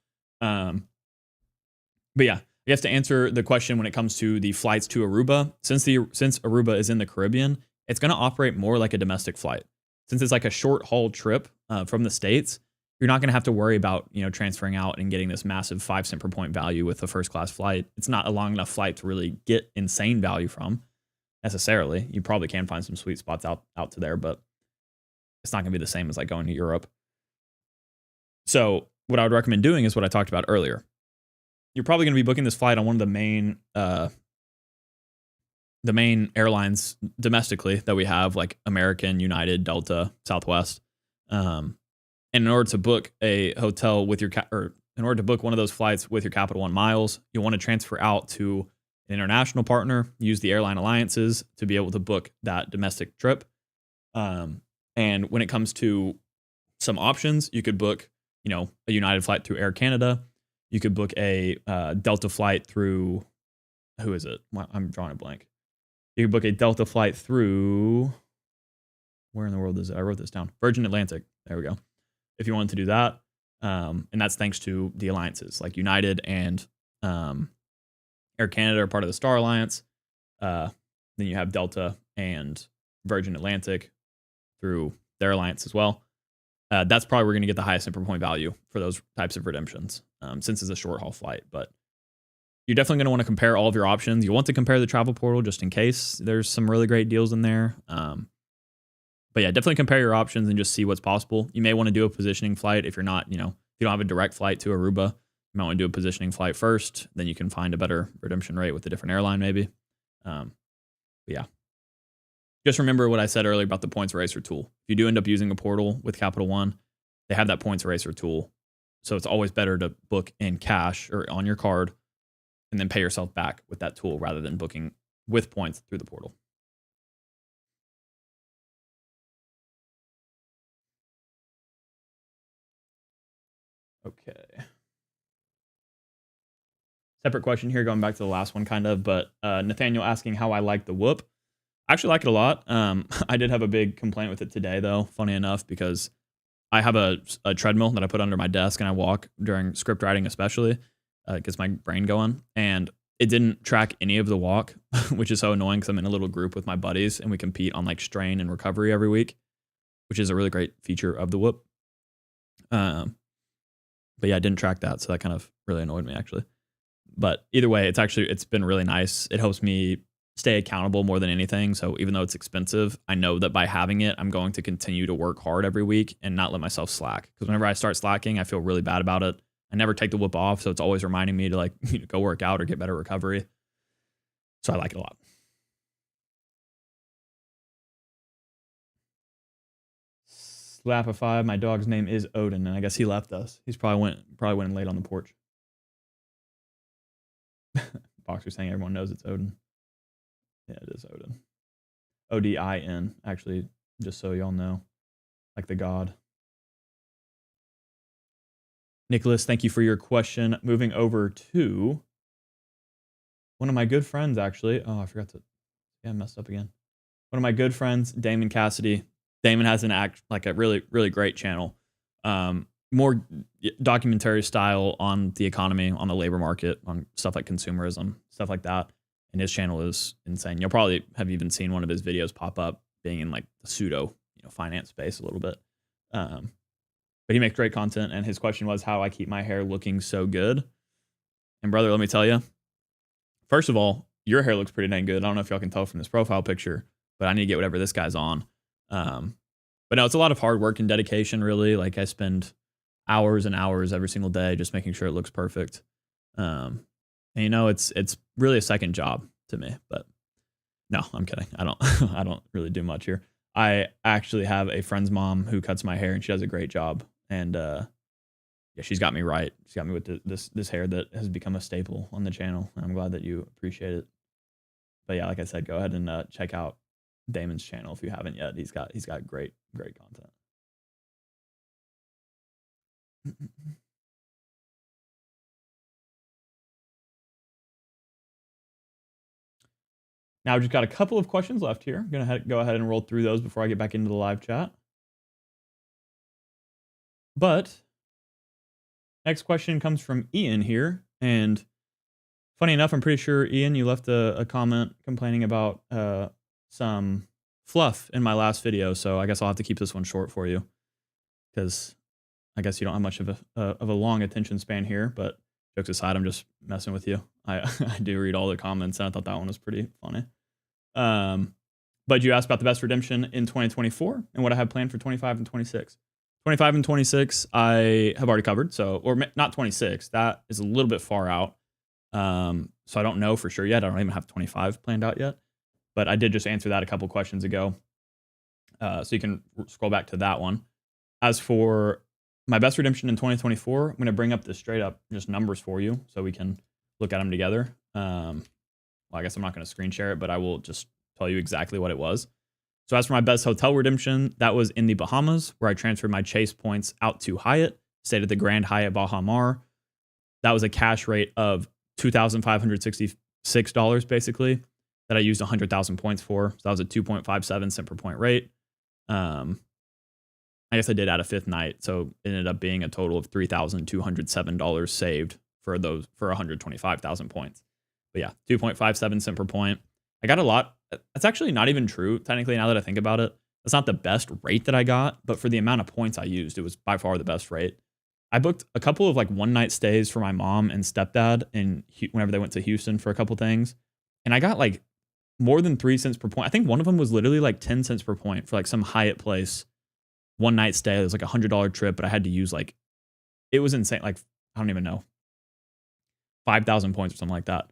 But yeah, I guess to answer the question when it comes to the flights to Aruba, since Aruba is in the Caribbean, it's going to operate more like a domestic flight. Since it's like a short haul trip from the States, you're not going to have to worry about transferring out and getting this massive 5 cent per point value with a first class flight. It's not a long enough flight to really get insane value from necessarily. You probably can find some sweet spots out to there, but it's not going to be the same as like going to Europe. So what I would recommend doing is what I talked about earlier. You're probably going to be booking this flight on one of the main airlines domestically that we have, like American, United, Delta, Southwest. And in order to book a hotel with your in order to book one of those flights with your Capital One miles, you'll want to transfer out to an international partner, use the airline alliances to be able to book that domestic trip. And when it comes to some options, you could book, a United flight through Air Canada. You could book a Delta flight through, who is it? I'm drawing a blank. You could book a Delta flight through, where in the world is it? I wrote this down. Virgin Atlantic. There we go. If you wanted to do that. And that's thanks to the alliances like United and Air Canada are part of the Star Alliance. Then you have Delta and Virgin Atlantic through their alliance as well. That's probably where we're going to get the highest cent per point value for those types of redemptions, since it's a short haul flight. But you're definitely going to want to compare all of your options. You want to compare the travel portal just in case there's some really great deals in there. But yeah, definitely compare your options and just see what's possible. You may want to do a positioning flight if you're not, if you don't have a direct flight to Aruba. You might want to do a positioning flight first. Then you can find a better redemption rate with a different airline maybe. But yeah. Just remember what I said earlier about the points eraser tool. If you do end up using a portal with Capital One, they have that points eraser tool. So it's always better to book in cash or on your card and then pay yourself back with that tool rather than booking with points through the portal. Okay. Separate question here, going back to the last one kind of, but Nathaniel asking how I like the Whoop. I actually like it a lot. I did have a big complaint with it today, though, funny enough, because I have a treadmill that I put under my desk and I walk during script writing, especially. It gets my brain going. And it didn't track any of the walk, which is so annoying because I'm in a little group with my buddies and we compete on like strain and recovery every week, which is a really great feature of the Whoop. But yeah, I didn't track that. So that kind of really annoyed me, actually. But either way, it's been really nice. It helps me stay accountable more than anything. So even though it's expensive, I know that by having it, I'm going to continue to work hard every week and not let myself slack. Because whenever I start slacking, I feel really bad about it. I never take the Whoop off, so it's always reminding me to like go work out or get better recovery. So I like it a lot. Slapify, my dog's name is Odin, and I guess he left us. He's probably went late on the porch. Boxer saying everyone knows it's Odin. Yeah, it is Odin. Odin, actually, just so y'all know. Like the god. Nicholas, thank you for your question. Moving over to one of my good friends, actually. Oh, I forgot to. Yeah, I messed up again. One of my good friends, Damon Cassidy. Damon has like a really, really great channel. More documentary style on the economy, on the labor market, on stuff like consumerism, stuff like that. And his channel is insane. You'll probably have even seen one of his videos pop up being in like the pseudo, finance space a little bit. But he makes great content, and his question was how I keep my hair looking so good. And brother, let me tell you, first of all, your hair looks pretty dang good. I don't know if y'all can tell from this profile picture, but I need to get whatever this guy's on. But no, it's a lot of hard work and dedication, really. Like I spend hours and hours every single day just making sure it looks perfect. And it's really a second job to me. But no, I'm kidding. I don't really do much here. I actually have a friend's mom who cuts my hair, and she does a great job. And yeah, she's got me right. She's got me with this hair that has become a staple on the channel. And I'm glad that you appreciate it. But yeah, like I said, go ahead and check out Damon's channel if you haven't yet. He's got great content. Now I've just got a couple of questions left here. I'm gonna go ahead and roll through those before I get back into the live chat. But next question comes from Ian here, and funny enough, I'm pretty sure Ian, you left a comment complaining about some fluff in my last video, so I guess I'll have to keep this one short for you because I guess you don't have much of a long attention span here. But jokes aside, I'm just messing with you. I do read all the comments, and I thought that one was pretty funny. But you asked about the best redemption in 2024 and what I have planned for 25 and 26. 25 and 26, I have already covered. So, or not 26. That is a little bit far out. So I don't know for sure yet. I don't even have 25 planned out yet. But I did just answer that a couple questions ago. So you can scroll back to that one. As for my best redemption in 2024, I'm going to bring up the straight up just numbers for you so we can look at them together. Well, I guess I'm not going to screen share it, but I will just tell you exactly what it was. So as for my best hotel redemption, that was in the Bahamas, where I transferred my Chase points out to Hyatt, stayed at the Grand Hyatt Baha Mar. That was a cash rate of $2,566 basically that I used 100,000 points for. So that was a 2.57 cent per point rate. I guess I did add a fifth night, so it ended up being a total of $3,207 saved for 125,000 points. But yeah, 2.57 cent per point. I got a lot. That's actually not even true, technically, now that I think about it. That's not the best rate that I got, but for the amount of points I used, it was by far the best rate. I booked a couple of like one night stays for my mom and stepdad whenever they went to Houston for a couple things. And I got like more than 3 cents per point. I think one of them was literally like 10 cents per point for like some Hyatt place. One night stay. It was like $100 trip, but I had to use like, it was insane. Like, I don't even know, 5,000 points or something like that.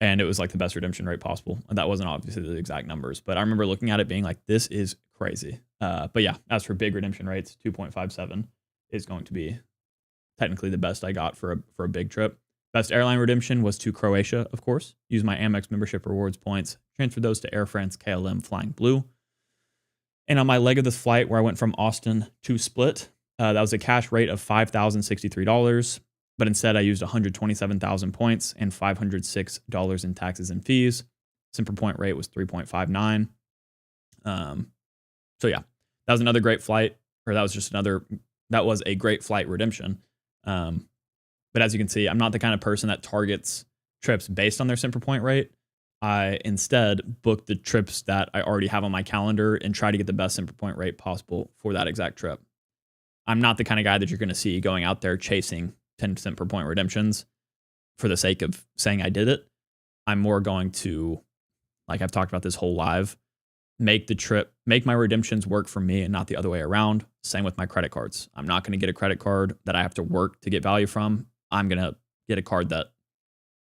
And it was like the best redemption rate possible. And that wasn't obviously the exact numbers, but I remember looking at it being like, this is crazy. But yeah, as for big redemption rates, 2.57 is going to be technically the best I got for a big trip. Best airline redemption was to Croatia, of course. Use my Amex membership rewards points, transfer those to Air France KLM Flying Blue. And on my leg of this flight where I went from Austin to Split, that was a cash rate of $5,063. But instead, I used 127,000 points and $506 in taxes and fees. Cent per point rate was 3.59. So yeah, that was another great flight, or that was a great flight redemption. But as you can see, I'm not the kind of person that targets trips based on their cent per point rate. I instead book the trips that I already have on my calendar and try to get the best cent per point rate possible for that exact trip. I'm not the kind of guy that you're going to see going out there chasing 10 cent per point redemptions for the sake of saying I did it. I'm more going to, like I've talked about this whole live, make my redemptions work for me and not the other way around. Same with my credit cards. I'm not going to get a credit card that I have to work to get value from. I'm going to get a card that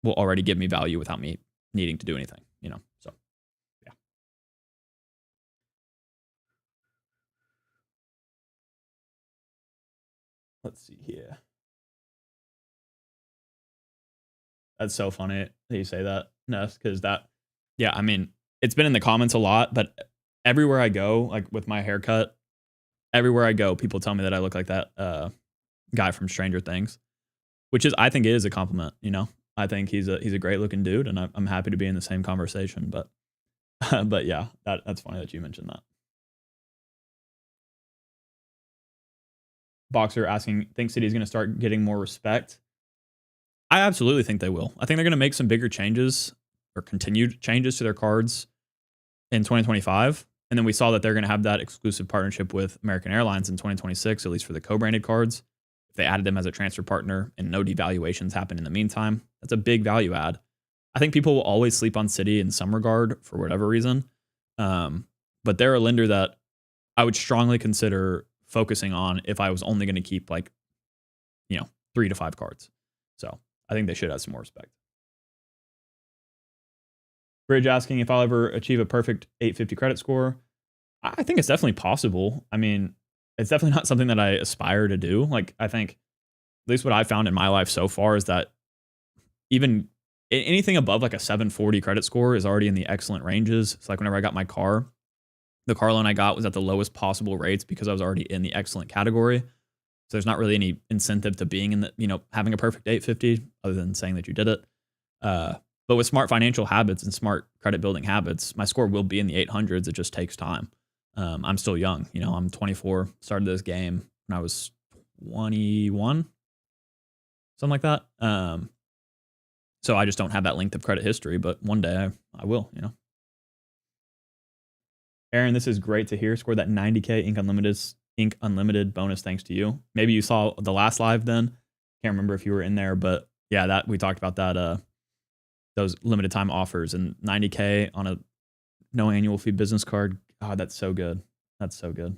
will already give me value without me needing to do anything, so yeah. Let's see here. That's so funny that you say that, Ness, because yeah, I mean, it's been in the comments a lot, but everywhere I go, like with my haircut, everywhere I go, people tell me that I look like that guy from Stranger Things, which is, I think it is a compliment, you know? I think he's a great looking dude, and I'm happy to be in the same conversation, but but yeah, that's funny that you mentioned that. Boxer asking, think City is going to start getting more respect? I absolutely think they will. I think they're going to make some bigger changes or continued changes to their cards in 2025. And then we saw that they're going to have that exclusive partnership with American Airlines in 2026, at least for the co-branded cards. If they added them as a transfer partner and no devaluations happen in the meantime, that's a big value add. I think people will always sleep on Citi in some regard for whatever reason. But they're a lender that I would strongly consider focusing on if I was only going to keep 3 to 5 cards. So I think they should have some more respect. Bridge asking if I'll ever achieve a perfect 850 credit score. I think it's definitely possible. I mean, it's definitely not something that I aspire to do. Like, I think, at least what I've found in my life so far is that even anything above like a 740 credit score is already in the excellent ranges. It's like whenever I got my car, the car loan I got was at the lowest possible rates because I was already in the excellent category. So there's not really any incentive to being in the, having a perfect 850 other than saying that you did it. But with smart financial habits and smart credit building habits, my score will be in the 800s. It just takes time. I'm still young. I'm 24, started this game when I was 21, something like that. So I just don't have that length of credit history, but one day I will, Aaron, this is great to hear. Scored that 90K Ink Unlimited bonus thanks to you. Maybe you saw the last live then. Can't remember if you were in there, but yeah, that we talked about that. Those limited time offers and 90K on a no annual fee business card. God, that's so good. That's so good.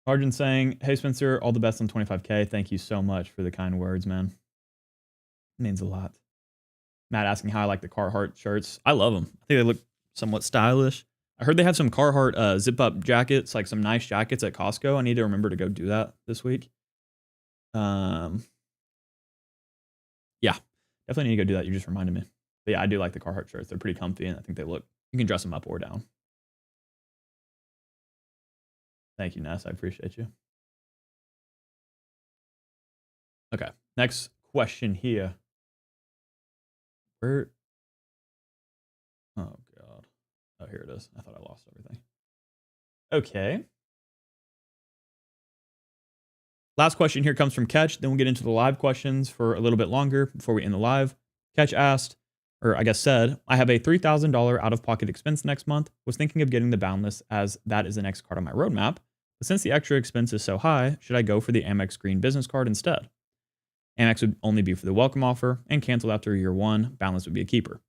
Arjun saying, hey Spencer, all the best on 25K. Thank you so much for the kind words, man. It means a lot. Matt asking how I like the Carhartt shirts. I love them. I think they look somewhat stylish. I heard they have some Carhartt zip up jackets, like some nice jackets at Costco. I need to remember to go do that this week. Yeah, definitely need to go do that. You just reminded me. But yeah, I do like the Carhartt shirts. They're pretty comfy, and I think you can dress them up or down. Thank you, Ness. I appreciate you. Okay, next question here. Where? Oh, God. Oh, here it is. I thought I lost everything. Okay. Last question here comes from Catch. Then we'll get into the live questions for a little bit longer before we end the live. Catch asked, or I guess said, I have a $3,000 out-of-pocket expense next month. Was thinking of getting the Boundless as that is the next card on my roadmap. But since the extra expense is so high, should I go for the Amex Green business card instead? Amex would only be for the welcome offer and canceled after year 1. Boundless would be a keeper.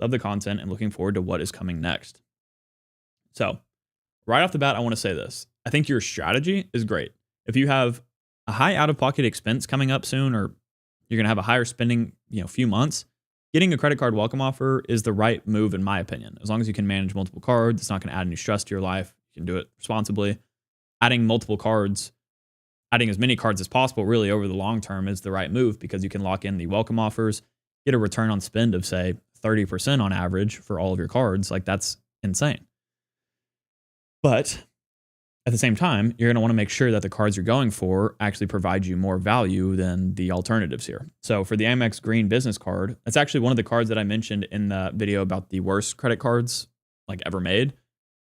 Love the content and looking forward to what is coming next. So, right off the bat, I want to say this. I think your strategy is great. If you have a high out-of-pocket expense coming up soon, or you're going to have a higher spending, few months, getting a credit card welcome offer is the right move, in my opinion. As long as you can manage multiple cards, it's not going to add any stress to your life. You can do it responsibly. Adding multiple cards, adding as many cards as possible, really over the long term is the right move because you can lock in the welcome offers, get a return on spend of say 30% on average for all of your cards. Like that's insane. But at the same time, you're going to want to make sure that the cards you're going for actually provide you more value than the alternatives here. So for the Amex Green business card, that's actually one of the cards that I mentioned in the video about the worst credit cards like ever made.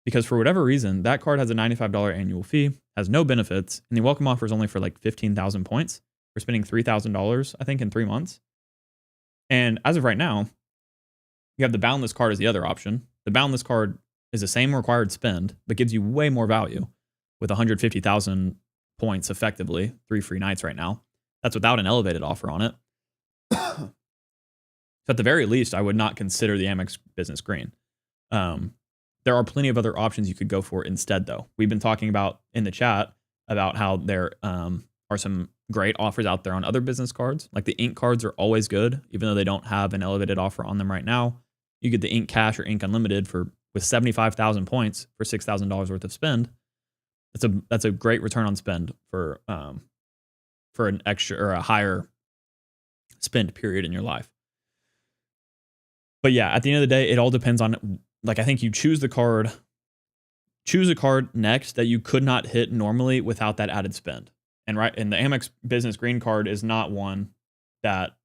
Because for whatever reason, that card has a $95 annual fee, has no benefits, and the welcome offer is only for like 15,000 points. We're spending $3,000, I think, in 3 months. And as of right now, you have the Boundless card as the other option. The Boundless card is the same required spend, but gives you way more value with 150,000 points effectively, 3 free nights right now. That's without an elevated offer on it. So at the very least, I would not consider the Amex Business Green. There are plenty of other options you could go for instead, though. We've been talking about in the chat about how there are some great offers out there on other business cards. Like the Ink cards are always good, even though they don't have an elevated offer on them right now. You get the Ink Cash or Ink Unlimited for with 75,000 points for $6,000 worth of spend, that's a great return on spend for an extra or a higher spend period in your life. But yeah, at the end of the day, it all depends on, like, I think you choose a card next that you could not hit normally without that added spend. And the Amex Business Green card is not one that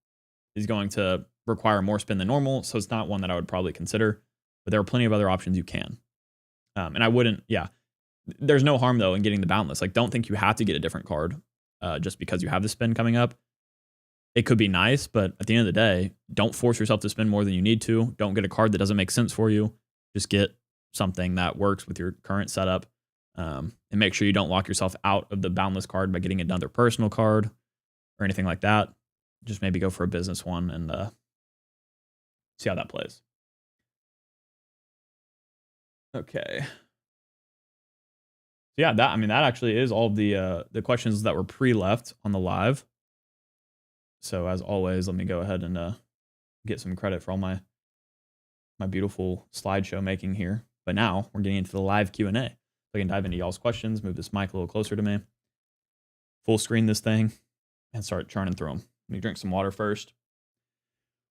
is going to require more spend than normal, so it's not one that I would probably consider. But there are plenty of other options you can. And I wouldn't, yeah. There's no harm though in getting the Boundless. Like, don't think you have to get a different card just because you have the spend coming up. It could be nice, but at the end of the day, don't force yourself to spend more than you need to. Don't get a card that doesn't make sense for you. Just get something that works with your current setup. And make sure you don't lock yourself out of the Boundless card by getting another personal card or anything like that. Just maybe go for a business one and see how that plays. Okay. So yeah, that actually is all of the questions that were pre-left on the live. So as always, let me go ahead and get some credit for all my beautiful slideshow making here. But now we're getting into the live Q&A. So I can dive into y'all's questions, move this mic a little closer to me, full screen this thing, and start churning through them. Let me drink some water first.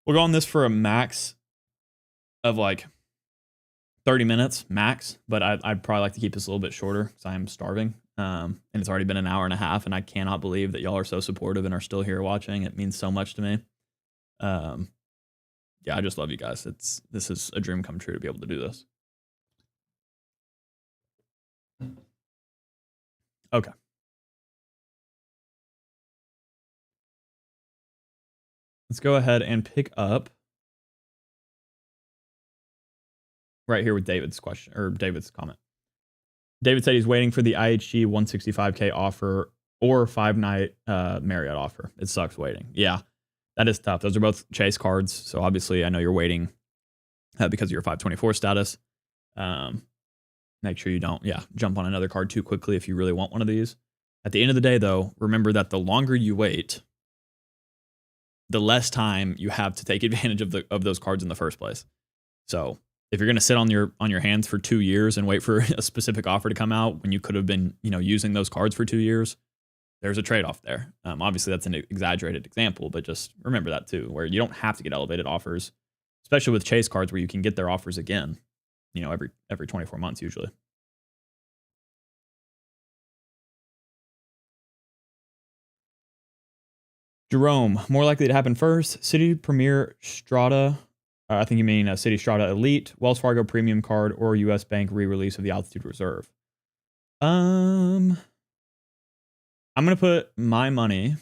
We'll go on this for a max of like 30 minutes max, but I'd probably like to keep this a little bit shorter because I am starving. And it's already been an hour and a half, and I cannot believe that y'all are so supportive and are still here watching. It means so much to me. Yeah, I just love you guys. This is a dream come true to be able to do this. Okay. Let's go ahead and pick up right here with David's question, or David's comment. David said he's waiting for the IHG 165K offer or 5-night Marriott offer. It sucks waiting. Yeah, that is tough. Those are both chase cards. So obviously I know you're waiting because of your 524 status. Make sure you don't, jump on another card too quickly if you really want one of these. At the end of the day, though, remember that the longer you wait, the less time you have to take advantage of those cards in the first place. So if you're going to sit on your hands for 2 years and wait for a specific offer to come out when you could have been, using those cards for 2 years, there's a trade-off there. Obviously that's an exaggerated example, but just remember that too, where you don't have to get elevated offers, especially with chase cards where you can get their offers again, every 24 months usually. Jerome, more likely to happen first, Citi Premier Strata. I think you mean a Citi Strata Elite, Wells Fargo Premium Card, or U.S. Bank re-release of the Altitude Reserve. I'm gonna put my money.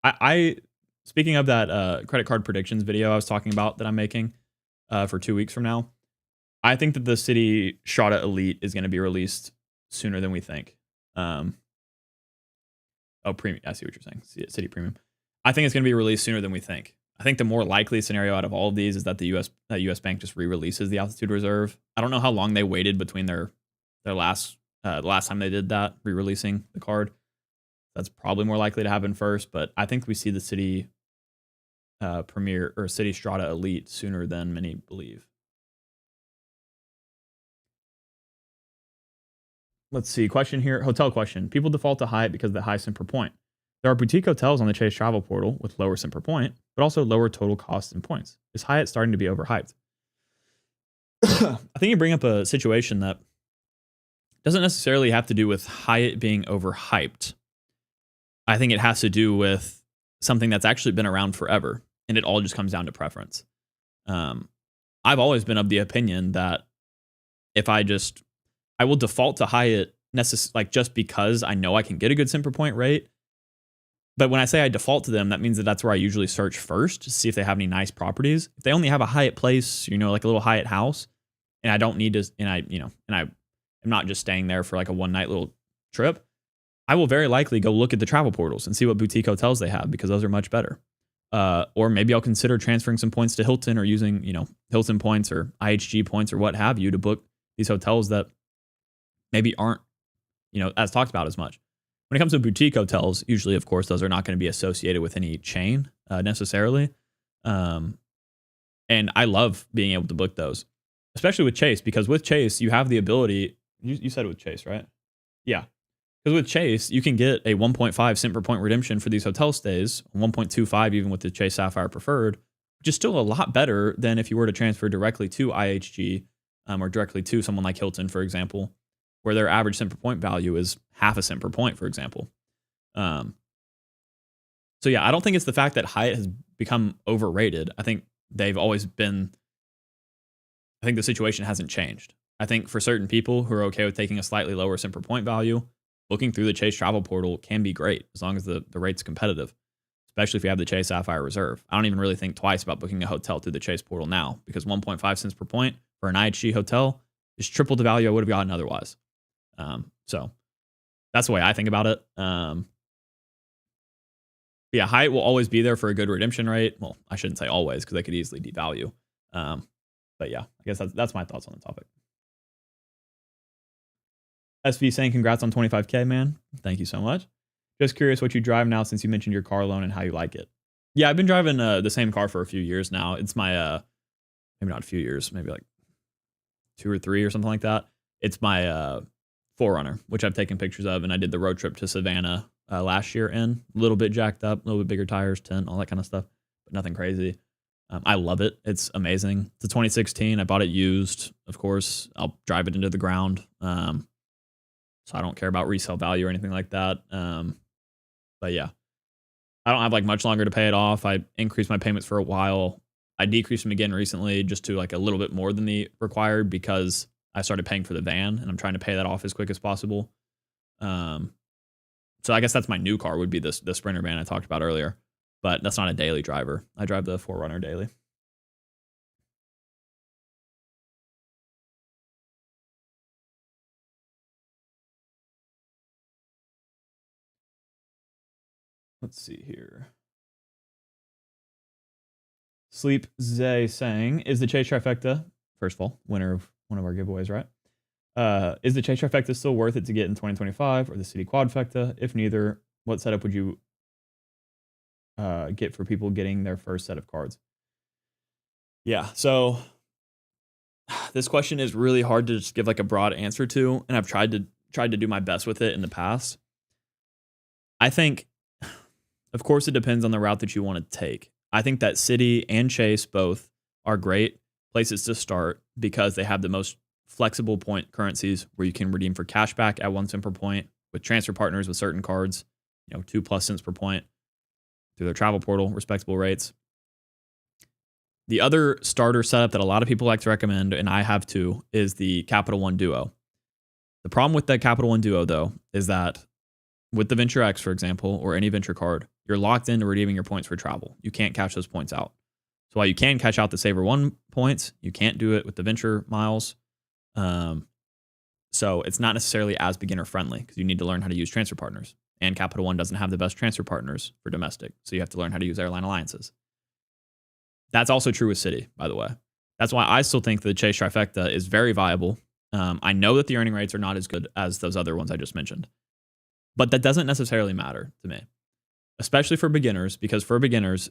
I speaking of that credit card predictions video I was talking about that I'm making for 2 weeks from now, I think that the Citi Strata Elite is going to be released sooner than we think. Premium. I see what you're saying. Citi Premium. I think it's going to be released sooner than we think. I think the more likely scenario out of all of these is that the U.S. Bank just re-releases the Altitude Reserve. I don't know how long they waited between their last time they did that, re-releasing the card. That's probably more likely to happen first, but I think we see the Citi Premier or Citi Strata Elite sooner than many believe. Let's see. Question here. Hotel question. People default to Hyatt because of the high cent per point. There are boutique hotels on the Chase Travel Portal with lower cent per point, but also lower total costs and points. Is Hyatt starting to be overhyped? I think you bring up a situation that doesn't necessarily have to do with Hyatt being overhyped. I think it has to do with something that's actually been around forever, and it all just comes down to preference. I've always been of the opinion that if I will default to Hyatt just because I know I can get a good cent per point rate. But when I say I default to them, that means that that's where I usually search first to see if they have any nice properties. If they only have a Hyatt place, like a little Hyatt house, and I don't need to, and I'm not just staying there for like a one night little trip, I will very likely go look at the travel portals and see what boutique hotels they have because those are much better. Or maybe I'll consider transferring some points to Hilton or using, Hilton points or IHG points or what have you to book these hotels that maybe aren't, as talked about as much. When it comes to boutique hotels, usually, of course, those are not going to be associated with any chain necessarily. And And I love being able to book those, especially with Chase, because with Chase, you have the ability. You said it with Chase, right? Yeah. Because with Chase, you can get a 1.5 cent per point redemption for these hotel stays, 1.25 even with the Chase Sapphire Preferred, which is still a lot better than if you were to transfer directly to IHG or directly to someone like Hilton, for example, where their average cent per point value is half a cent per point, for example. So yeah, I don't think it's the fact that Hyatt has become overrated. I think they've always been. I think the situation hasn't changed. I think for certain people who are okay with taking a slightly lower cent per point value, looking through the Chase travel portal can be great as long as the rate's competitive, especially if you have the Chase Sapphire Reserve. I don't even really think twice about booking a hotel through the Chase portal now because 1.5 cents per point for an IHG hotel is triple the value I would have gotten otherwise. So that's the way I think about it. Yeah, Hyatt will always be there for a good redemption rate. Well, I shouldn't say always because they could easily devalue. But yeah, I guess that's my thoughts on the topic. SV saying congrats on 25K, man. Thank you so much. Just curious what you drive now since you mentioned your car loan and how you like it. Yeah, I've been driving the same car for a few years now. It's my, maybe not a few years, maybe like 2 or 3 or something like that. It's my 4Runner, which I've taken pictures of, and I did the road trip to Savannah last year in. A little bit jacked up, a little bit bigger tires, tint, all that kind of stuff, but nothing crazy. I love it. It's amazing. It's a 2016. I bought it used, of course. I'll drive it into the ground. So I don't care about resale value or anything like that. But yeah, I don't have like much longer to pay it off. I increased my payments for a while. I decreased them again recently just to like a little bit more than the required because I started paying for the van and I'm trying to pay that off as quick as possible. So I guess that's my new car would be the Sprinter van I talked about earlier, but that's not a daily driver. I drive the 4Runner daily. Let's see here. Sleep Zay saying, is the Chase Trifecta, first of all, winner of one of our giveaways, right? Is the Chase Trifecta still worth it to get in 2025 or the Citi Quadfecta? If neither, what setup would you get for people getting their first set of cards? Yeah, so this question is really hard to just give like a broad answer to, and I've tried to do my best with it in the past. I think, of course, it depends on the route that you want to take. I think that Citi and Chase both are great places to start because they have the most flexible point currencies where you can redeem for cash back at 1 cent per point with transfer partners with certain cards, 2+ cents per point through their travel portal, respectable rates. The other starter setup that a lot of people like to recommend, and I have too, is the Capital One Duo. The problem with that Capital One Duo, though, is that with the Venture X, for example, or any Venture card, you're locked into redeeming your points for travel. You can't cash those points out. So while you can cash out the Saver One points, you can't do it with the Venture miles. So it's not necessarily as beginner friendly because you need to learn how to use transfer partners. And Capital One doesn't have the best transfer partners for domestic. So you have to learn how to use airline alliances. That's also true with Citi, by the way. That's why I still think the Chase Trifecta is very viable. I know that the earning rates are not as good as those other ones I just mentioned. But that doesn't necessarily matter to me, especially for beginners, because for beginners,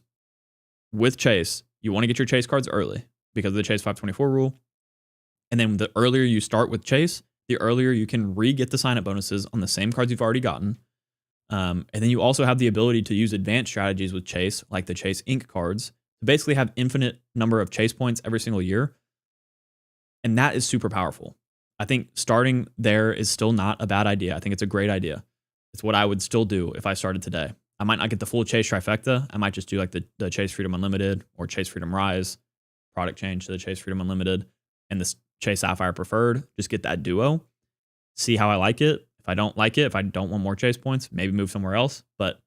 with Chase, you want to get your Chase cards early because of the Chase 524 rule. And then the earlier you start with Chase, the earlier you can re-get the sign-up bonuses on the same cards you've already gotten. And then you also have the ability to use advanced strategies with Chase, like the Chase Ink cards, to basically have infinite number of Chase points every single year. And that is super powerful. I think starting there is still not a bad idea. I think it's a great idea. It's what I would still do if I started today. I might not get the full Chase Trifecta. I might just do like the Chase Freedom Unlimited or Chase Freedom Rise, product change to the Chase Freedom Unlimited, and this Chase Sapphire Preferred. Just get that duo, see how I like it. If I don't like it, if I don't want more Chase points, maybe move somewhere else. But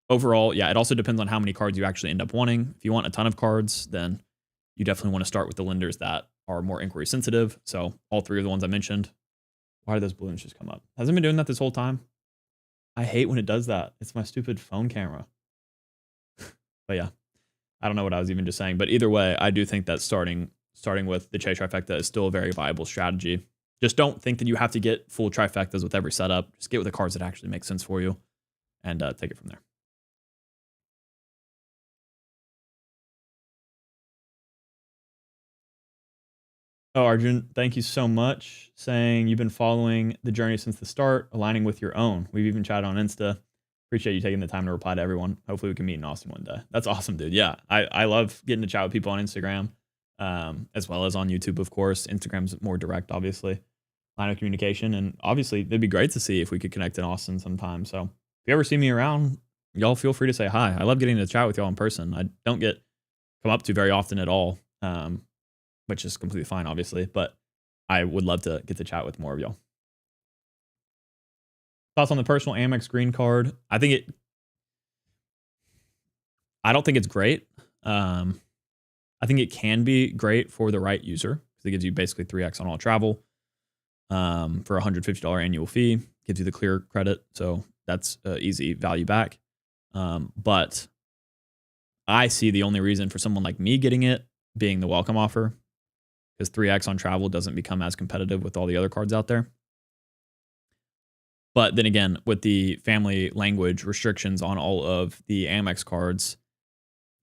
overall, yeah, it also depends on how many cards you actually end up wanting. If you want a ton of cards, then you definitely want to start with the lenders that are more inquiry sensitive. So all 3 of the ones I mentioned. Why did those balloons just come up? Hasn't been doing that this whole time. I hate when it does that. It's my stupid phone camera. But yeah, I don't know what I was even just saying. But either way, I do think that starting with the Chase Trifecta is still a very viable strategy. Just don't think that you have to get full trifectas with every setup. Just get with the cards that actually make sense for you and take it from there. Oh, Arjun, thank you so much. Saying you've been following the journey since the start, aligning with your own. We've even chatted on Insta. Appreciate you taking the time to reply to everyone. Hopefully we can meet in Austin one day. That's awesome, dude. Yeah, I love getting to chat with people on Instagram, as well as on YouTube, of course. Instagram's more direct, obviously, line of communication. And obviously, it'd be great to see if we could connect in Austin sometime. So if you ever see me around, y'all feel free to say hi. I love getting to chat with y'all in person. I don't get come up to very often at all, which is completely fine, obviously. But I would love to get to chat with more of y'all. Thoughts on the personal Amex green card? I don't think it's great. I think it can be great for the right user because it gives you basically 3x on all travel for a $150 annual fee. Gives you the clear credit, so that's easy value back. But I see the only reason for someone like me getting it being the welcome offer, because 3x on travel doesn't become as competitive with all the other cards out there. But then again, with the family language restrictions on all of the Amex cards,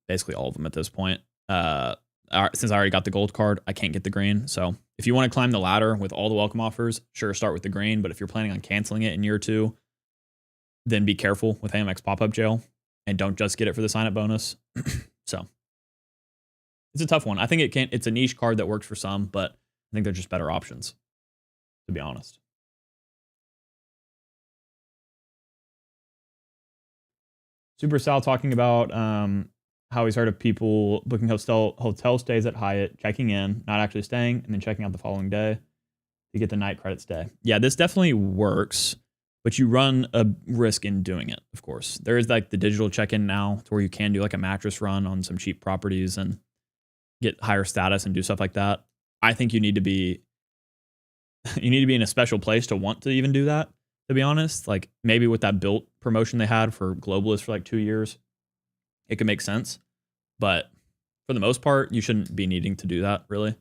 basically all of them at this point, since I already got the gold card, I can't get the green. So if you want to climb the ladder with all the welcome offers, sure, start with the green. But if you're planning on canceling it in year 2, then be careful with Amex pop-up jail and don't just get it for the sign-up bonus. So it's a tough one. I think it's a niche card that works for some, but I think they're just better options, to be honest. Super Sal talking about how he's heard of people booking hotel stays at Hyatt, checking in, not actually staying, and then checking out the following day to get the night credit stay. Yeah, this definitely works, but you run a risk in doing it, of course. There is like the digital check-in now to where you can do like a mattress run on some cheap properties and get higher status and do stuff like that. I think you need to be in a special place to want to even do that, to be honest. Like maybe with that Bilt promotion they had for globalists for like 2 years, it could make sense. But for the most part, you shouldn't be needing to do that, really.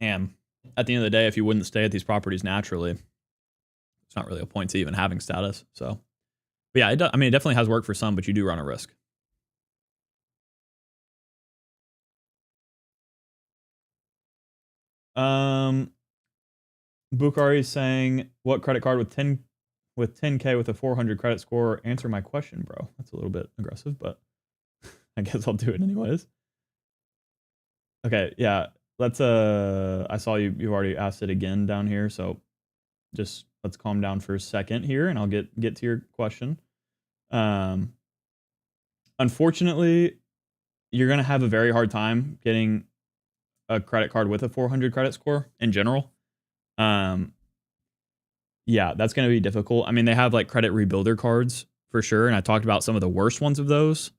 And at the end of the day, if you wouldn't stay at these properties naturally, it's not really a point to even having status. So, but yeah, it definitely has worked for some, but you do run a risk. Bukhari is saying, what credit card with 10K with a 400 credit score? Answer my question, bro. That's a little bit aggressive, but I guess I'll do it anyways. Okay, yeah. Let's I saw you've already asked it again down here, so just let's calm down for a second here and I'll get to your question. Unfortunately, you're going to have a very hard time getting a credit card with a 400 credit score in general. Yeah, that's going to be difficult. I mean, they have like credit rebuilder cards for sure, and I talked about some of the worst ones of those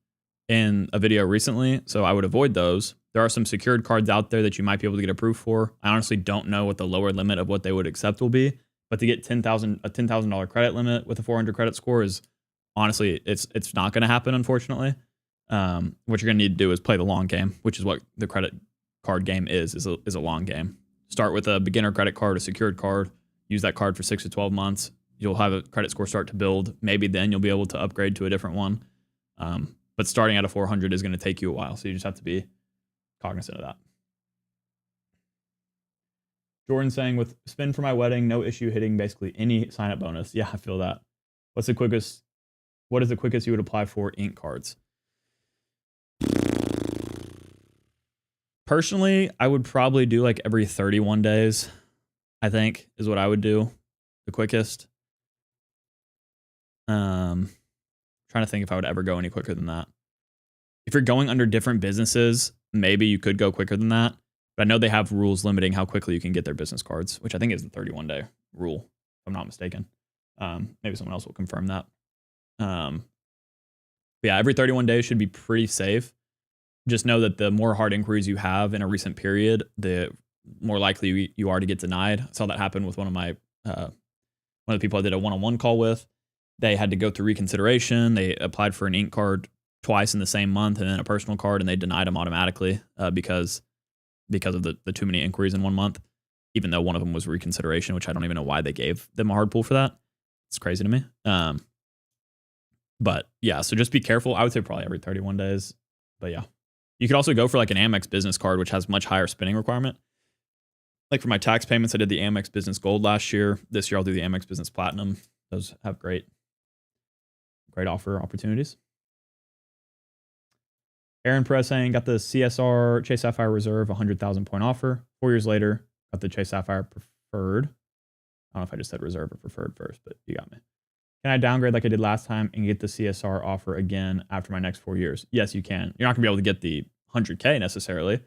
in a video recently, so I would avoid those. There are some secured cards out there that you might be able to get approved for. I honestly don't know what the lower limit of what they would accept will be, but to get a $10,000 credit limit with a 400 credit score is honestly, it's not going to happen, unfortunately. What you're going to need to do is play the long game, which is what the credit card game is a long game. Start with a beginner credit card, a secured card. Use that card for 6 to 12 months. You'll have a credit score start to build. Maybe then you'll be able to upgrade to a different one. But starting at a 400 is going to take you a while. So you just have to be cognizant of that. Jordan saying, with spin for my wedding, no issue hitting basically any sign-up bonus. Yeah, I feel that. What is the quickest you would apply for ink cards? Personally, I would probably do like every 31 days, I think, is what I would do the quickest. Trying to think if I would ever go any quicker than that. If you're going under different businesses, maybe you could go quicker than that. But I know they have rules limiting how quickly you can get their business cards, which I think is the 31-day rule, if I'm not mistaken. Maybe someone else will confirm that. But yeah, every 31 days should be pretty safe. Just know that the more hard inquiries you have in a recent period, the more likely you are to get denied. I saw that happen with one of the people I did a one-on-one call with. They had to go through reconsideration. They applied for an ink card twice in the same month and then a personal card, and they denied them automatically because of the too many inquiries in 1 month, even though one of them was reconsideration, which I don't even know why they gave them a hard pull for that. It's crazy to me. But yeah, so just be careful. I would say probably every 31 days. But yeah. You could also go for like an Amex business card, which has much higher spending requirement. Like for my tax payments, I did the Amex Business Gold last year. This year, I'll do the Amex Business Platinum. Those have great offer opportunities. Aaron Perez saying, got the CSR Chase Sapphire Reserve 100,000 point offer. 4 years later, got the Chase Sapphire Preferred. I don't know if I just said reserve or preferred first, but you got me. Can I downgrade like I did last time and get the CSR offer again after my next 4 years? Yes, you can. You're not going to be able to get the 100K necessarily,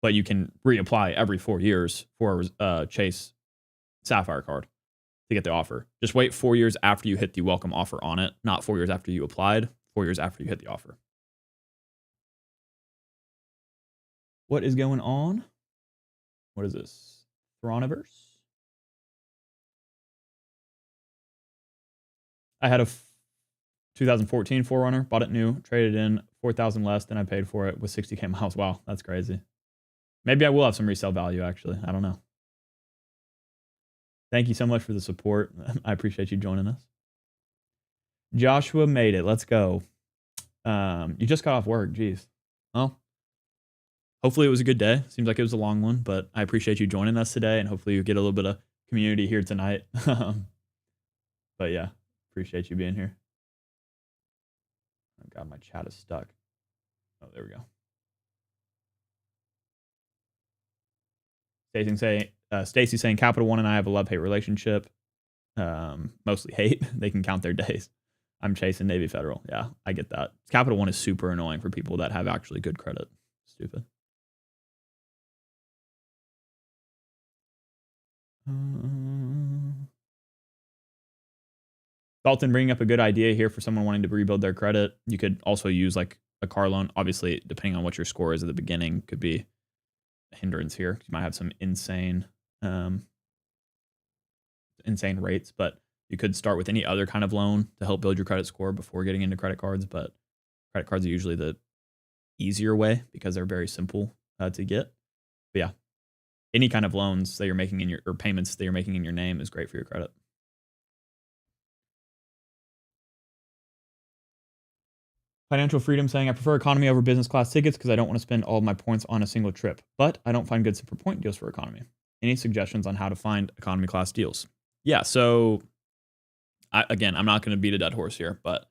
but you can reapply every 4 years for a Chase Sapphire card to get the offer. Just wait 4 years after you hit the welcome offer on it, not 4 years after you applied, 4 years after you hit the offer. What is going on? What is this? Throniverse? I had a 2014 4Runner, bought it new, traded in 4,000 less than I paid for it with 60K miles. Wow, that's crazy. Maybe I will have some resale value, actually. I don't know. Thank you so much for the support. I appreciate you joining us. Joshua made it. Let's go. You just got off work. Jeez. Well, hopefully it was a good day. Seems like it was a long one, but I appreciate you joining us today, and hopefully you get a little bit of community here tonight. But yeah, appreciate you being here. Oh God, my chat is stuck. Oh, there we go. Stacy saying Capital One and I have a love-hate relationship. Mostly hate. They can count their days. I'm chasing Navy Federal. Yeah, I get that. Capital One is super annoying for people that have actually good credit. Stupid. Dalton bringing up a good idea here for someone wanting to rebuild their credit. You could also use like a car loan. Obviously, depending on what your score is at the beginning, could be a hindrance here. You might have some insane rates, but you could start with any other kind of loan to help build your credit score before getting into credit cards. But credit cards are usually the easier way because they're very simple to get. But yeah, any kind of loans that you're making in your, or payments that you're making in your name is great for your credit. Financial Freedom saying, I prefer economy over business class tickets because I don't want to spend all of my points on a single trip, but I don't find good super point deals for economy. Any suggestions on how to find economy class deals? Yeah, so again, I'm not going to beat a dead horse here, but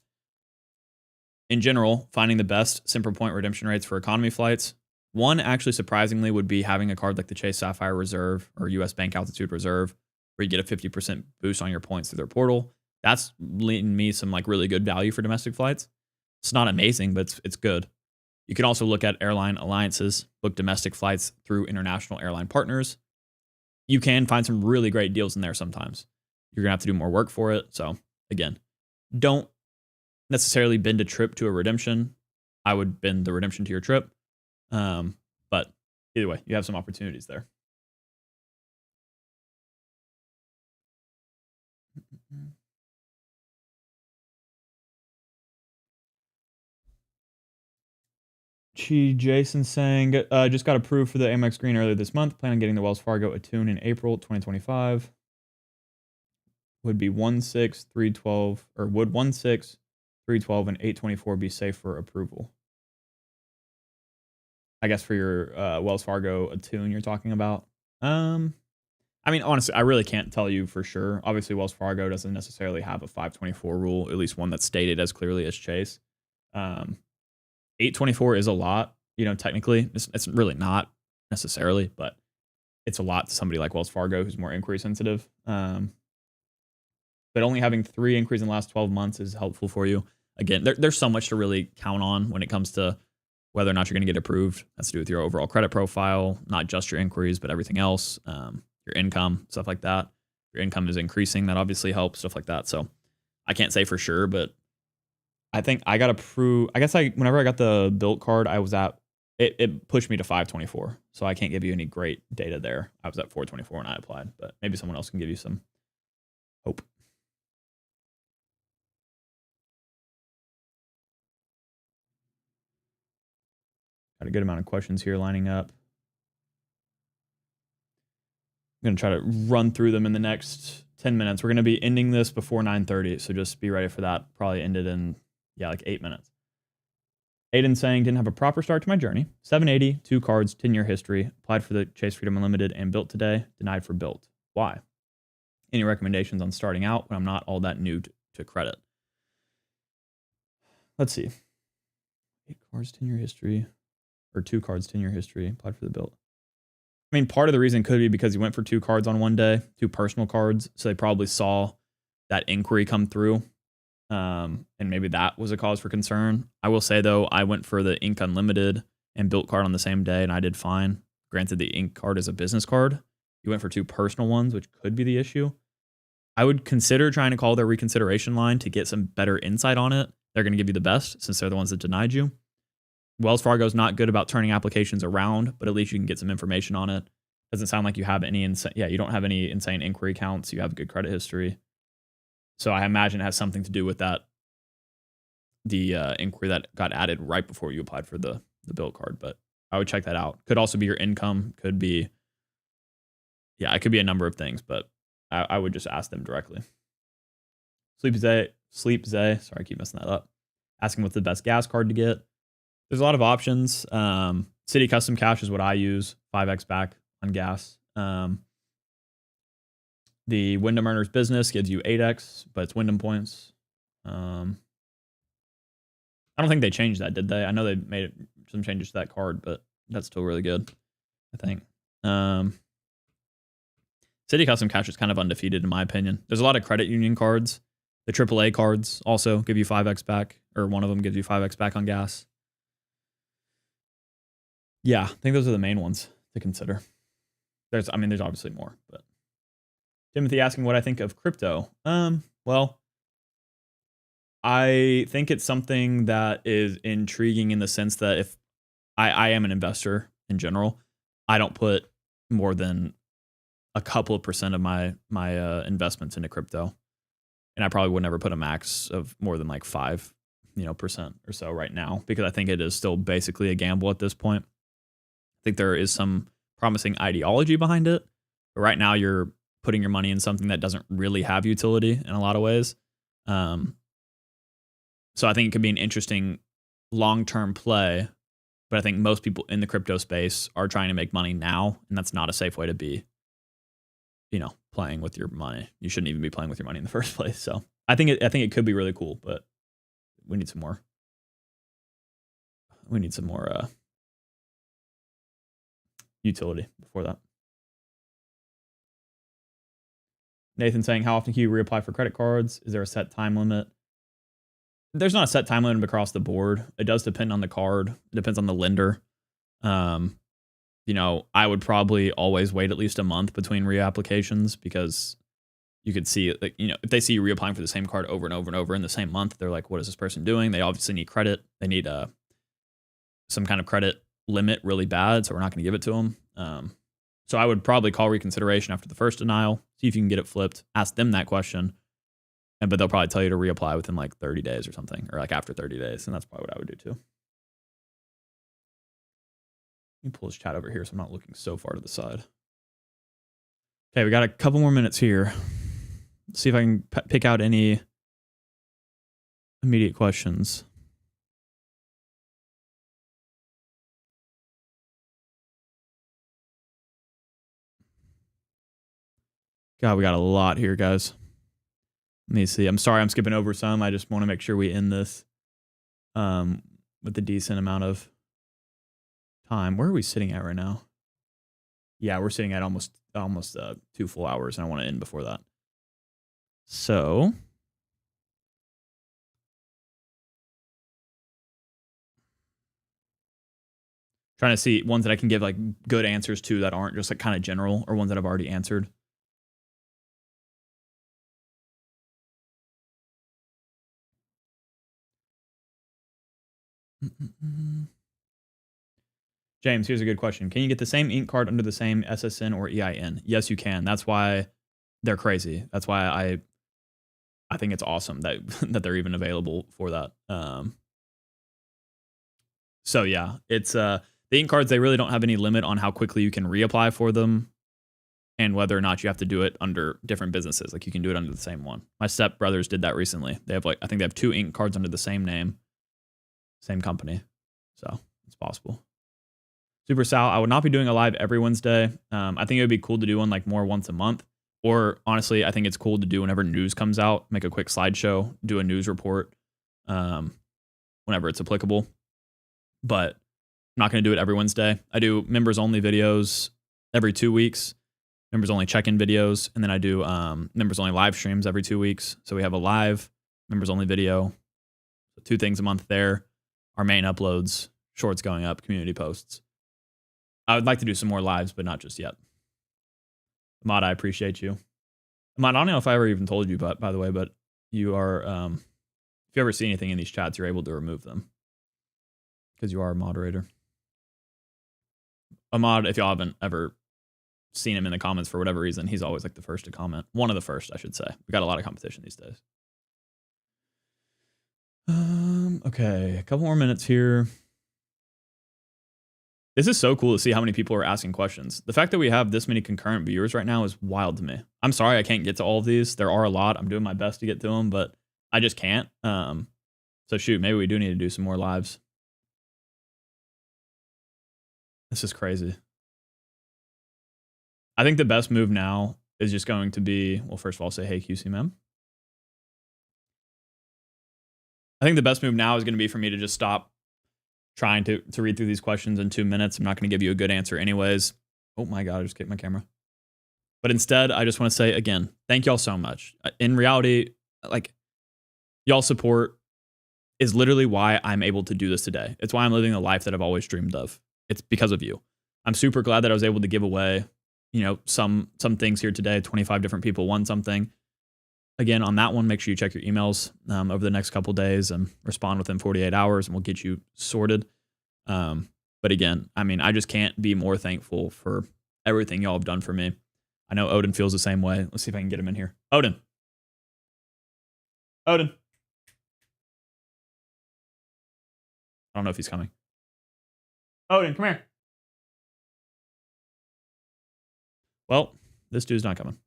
in general, finding the best Simper point redemption rates for economy flights, one actually surprisingly would be having a card like the Chase Sapphire Reserve or US Bank Altitude Reserve, where you get a 50% boost on your points through their portal. That's leading me some like really good value for domestic flights. It's not amazing, but it's good. You can also look at airline alliances, book domestic flights through international airline partners. You can find some really great deals in there sometimes. You're going to have to do more work for it. So again, don't necessarily bend a trip to a redemption. I would bend the redemption to your trip. But either way, you have some opportunities there. Jason saying, just got approved for the Amex Green earlier this month. Plan on getting the Wells Fargo Attune in April 2025. Would be 1.6, 3.12, or would 1.6, 3.12, and 8.24 be safe for approval? I guess for your Wells Fargo Attune you're talking about. I mean, honestly, I really can't tell you for sure. Obviously, Wells Fargo doesn't necessarily have a 524 rule, at least one that's stated as clearly as Chase. 824 is a lot, technically. It's really not necessarily, but it's a lot to somebody like Wells Fargo who's more inquiry sensitive. But only having 3 inquiries in the last 12 months is helpful for you. Again, there's so much to really count on when it comes to whether or not you're going to get approved. That's to do with your overall credit profile, not just your inquiries, but everything else, your income, stuff like that. Your income is increasing. That obviously helps, stuff like that. So I can't say for sure, but I think I got approved. I guess whenever I got the Bilt card, I was at, it pushed me to 524. So I can't give you any great data there. I was at 424 when I applied, but maybe someone else can give you some hope. Got a good amount of questions here lining up. I'm going to try to run through them in the next 10 minutes. We're going to be ending this before 9:30, so just be ready for that. Probably ended in, like 8 minutes. Aiden saying, didn't have a proper start to my journey. 780, 2 cards, 10-year history. Applied for the Chase Freedom Unlimited and Bilt today. Denied for Bilt. Why? Any recommendations on starting out when I'm not all that new to credit? Let's see. 8 cards, 10-year history. Or 2 cards, 10-year history. Applied for the Bilt. I mean, part of the reason could be because he went for 2 cards on one day. 2 personal cards. So they probably saw that inquiry come through. And maybe that was a cause for concern. I will say, though, I went for the Ink Unlimited and Bilt card on the same day, and I did fine. Granted, the Ink card is a business card. You went for 2 personal ones, which could be the issue. I would consider trying to call their reconsideration line to get some better insight on it. They're going to give you the best since they're the ones that denied you. Wells Fargo's not good about turning applications around, but at least you can get some information on it. Doesn't sound like you have any you don't have any insane inquiry counts. You have good credit history. So I imagine it has something to do with that, the inquiry that got added right before you applied for the Bilt card. But I would check that out. Could also be your income. Could be, it could be a number of things, but I would just ask them directly. Sleep Zay, sorry, I keep messing that up. Asking what's the best gas card to get. There's a lot of options. Citi Custom Cash is what I use. 5x back on gas. The Wyndham Earners Business gives you 8x, but it's Wyndham points. I don't think they changed that, did they? I know they made some changes to that card, but that's still really good, I think. Citi Custom Cash is kind of undefeated in my opinion. There's a lot of credit union cards. The AAA cards also give you 5x back, or one of them gives you 5x back on gas. Yeah, I think those are the main ones to consider. There's obviously more, but Timothy asking what I think of crypto. Well, I think it's something that is intriguing in the sense that if I am an investor in general, I don't put more than a couple of percent of my investments into crypto, and I probably would never put a max of more than like 5% or so right now, because I think it is still basically a gamble at this point. I think there is some promising ideology behind it, but right now you're putting your money in something that doesn't really have utility in a lot of ways. So I think it could be an interesting long-term play, but I think most people in the crypto space are trying to make money now, and that's not a safe way to be, playing with your money. You shouldn't even be playing with your money in the first place. So I think it could be really cool, but we need some more. Utility before that. Nathan saying, how often can you reapply for credit cards? Is there a set time limit? There's not a set time limit across the board. It does depend on the card. It depends on the lender. I would probably always wait at least a month between reapplications, because you could see, if they see you reapplying for the same card over and over and over in the same month, they're like, what is this person doing? They obviously need credit. They need some kind of credit limit really bad, so we're not going to give it to them. So I would probably call reconsideration after the first denial, see if you can get it flipped, ask them that question, but they'll probably tell you to reapply within like 30 days or something, or like after 30 days, and that's probably what I would do too. Let me pull this chat over here so I'm not looking so far to the side. Okay, we got a couple more minutes here. Let's see if I can pick out any immediate questions. God, we got a lot here, guys. Let me see. I'm sorry I'm skipping over some. I just want to make sure we end this with a decent amount of time. Where are we sitting at right now? Yeah, we're sitting at almost 2 full hours, and I want to end before that. So trying to see ones that I can give like good answers to that aren't just like kind of general, or ones that I've already answered. James, here's a good question. Can you get the same ink card under the same SSN or EIN? Yes, you can. That's why they're crazy. That's why I think it's awesome that that they're even available for that. So yeah, it's the ink cards, they really don't have any limit on how quickly you can reapply for them, and whether or not you have to do it under different businesses. Like you can do it under the same one. My stepbrothers did that recently. They have I think they have 2 ink cards under the same name, same company. So it's possible. Super Sal, I would not be doing a live every Wednesday. I think it would be cool to do one like more once a month. Or honestly, I think it's cool to do whenever news comes out, make a quick slideshow, do a news report whenever it's applicable. But I'm not going to do it every Wednesday. I do members only videos every 2 weeks, members only check-in videos, and then I do members only live streams every 2 weeks. So we have a live members only video, 2 things a month there, our main uploads, shorts going up, community posts. I would like to do some more lives, but not just yet. Ahmad, I appreciate you. Ahmad, I don't know if I ever even told you, but by the way, but you are, if you ever see anything in these chats, you're able to remove them because you are a moderator. Ahmad, if y'all haven't ever seen him in the comments for whatever reason, he's always like the first to comment. One of the first, I should say. We got a lot of competition these days. Okay, a couple more minutes here. This is so cool to see how many people are asking questions. The fact that we have this many concurrent viewers right now is wild to me. I'm sorry I can't get to all of these. There are a lot. I'm doing my best to get to them, but I just can't. So shoot, maybe we do need to do some more lives. This is crazy. I think the best move now is just going to be, well, first of all, say, hey, QC mem. I think the best move now is going to be for me to just stop trying to read through these questions in 2 minutes. I'm not going to give you a good answer anyways. Oh my God, I just kicked my camera. But instead, I just want to say again, thank y'all so much. In reality, like, y'all support is literally why I'm able to do this today. It's why I'm living the life that I've always dreamed of. It's because of you. I'm super glad that I was able to give away, you know, some things here today. 25 different people won something. Again, on that one, make sure you check your emails over the next couple days and respond within 48 hours and we'll get you sorted. But again, I mean, I just can't be more thankful for everything y'all have done for me. I know Odin feels the same way. Let's see if I can get him in here. Odin. Odin. I don't know if he's coming. Odin, come here. Well, this dude's not coming.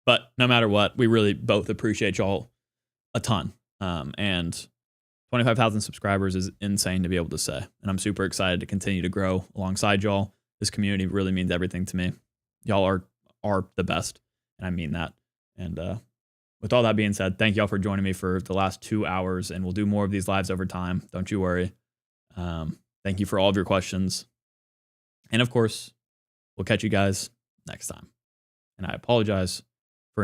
But no matter what, we really both appreciate y'all a ton. And 25,000 subscribers is insane to be able to say. And I'm super excited to continue to grow alongside y'all. This community really means everything to me. Y'all are the best, and I mean that. And with all that being said, thank y'all for joining me for the last 2 hours, and we'll do more of these lives over time. Don't you worry. Thank you for all of your questions. And of course, we'll catch you guys next time. And I apologize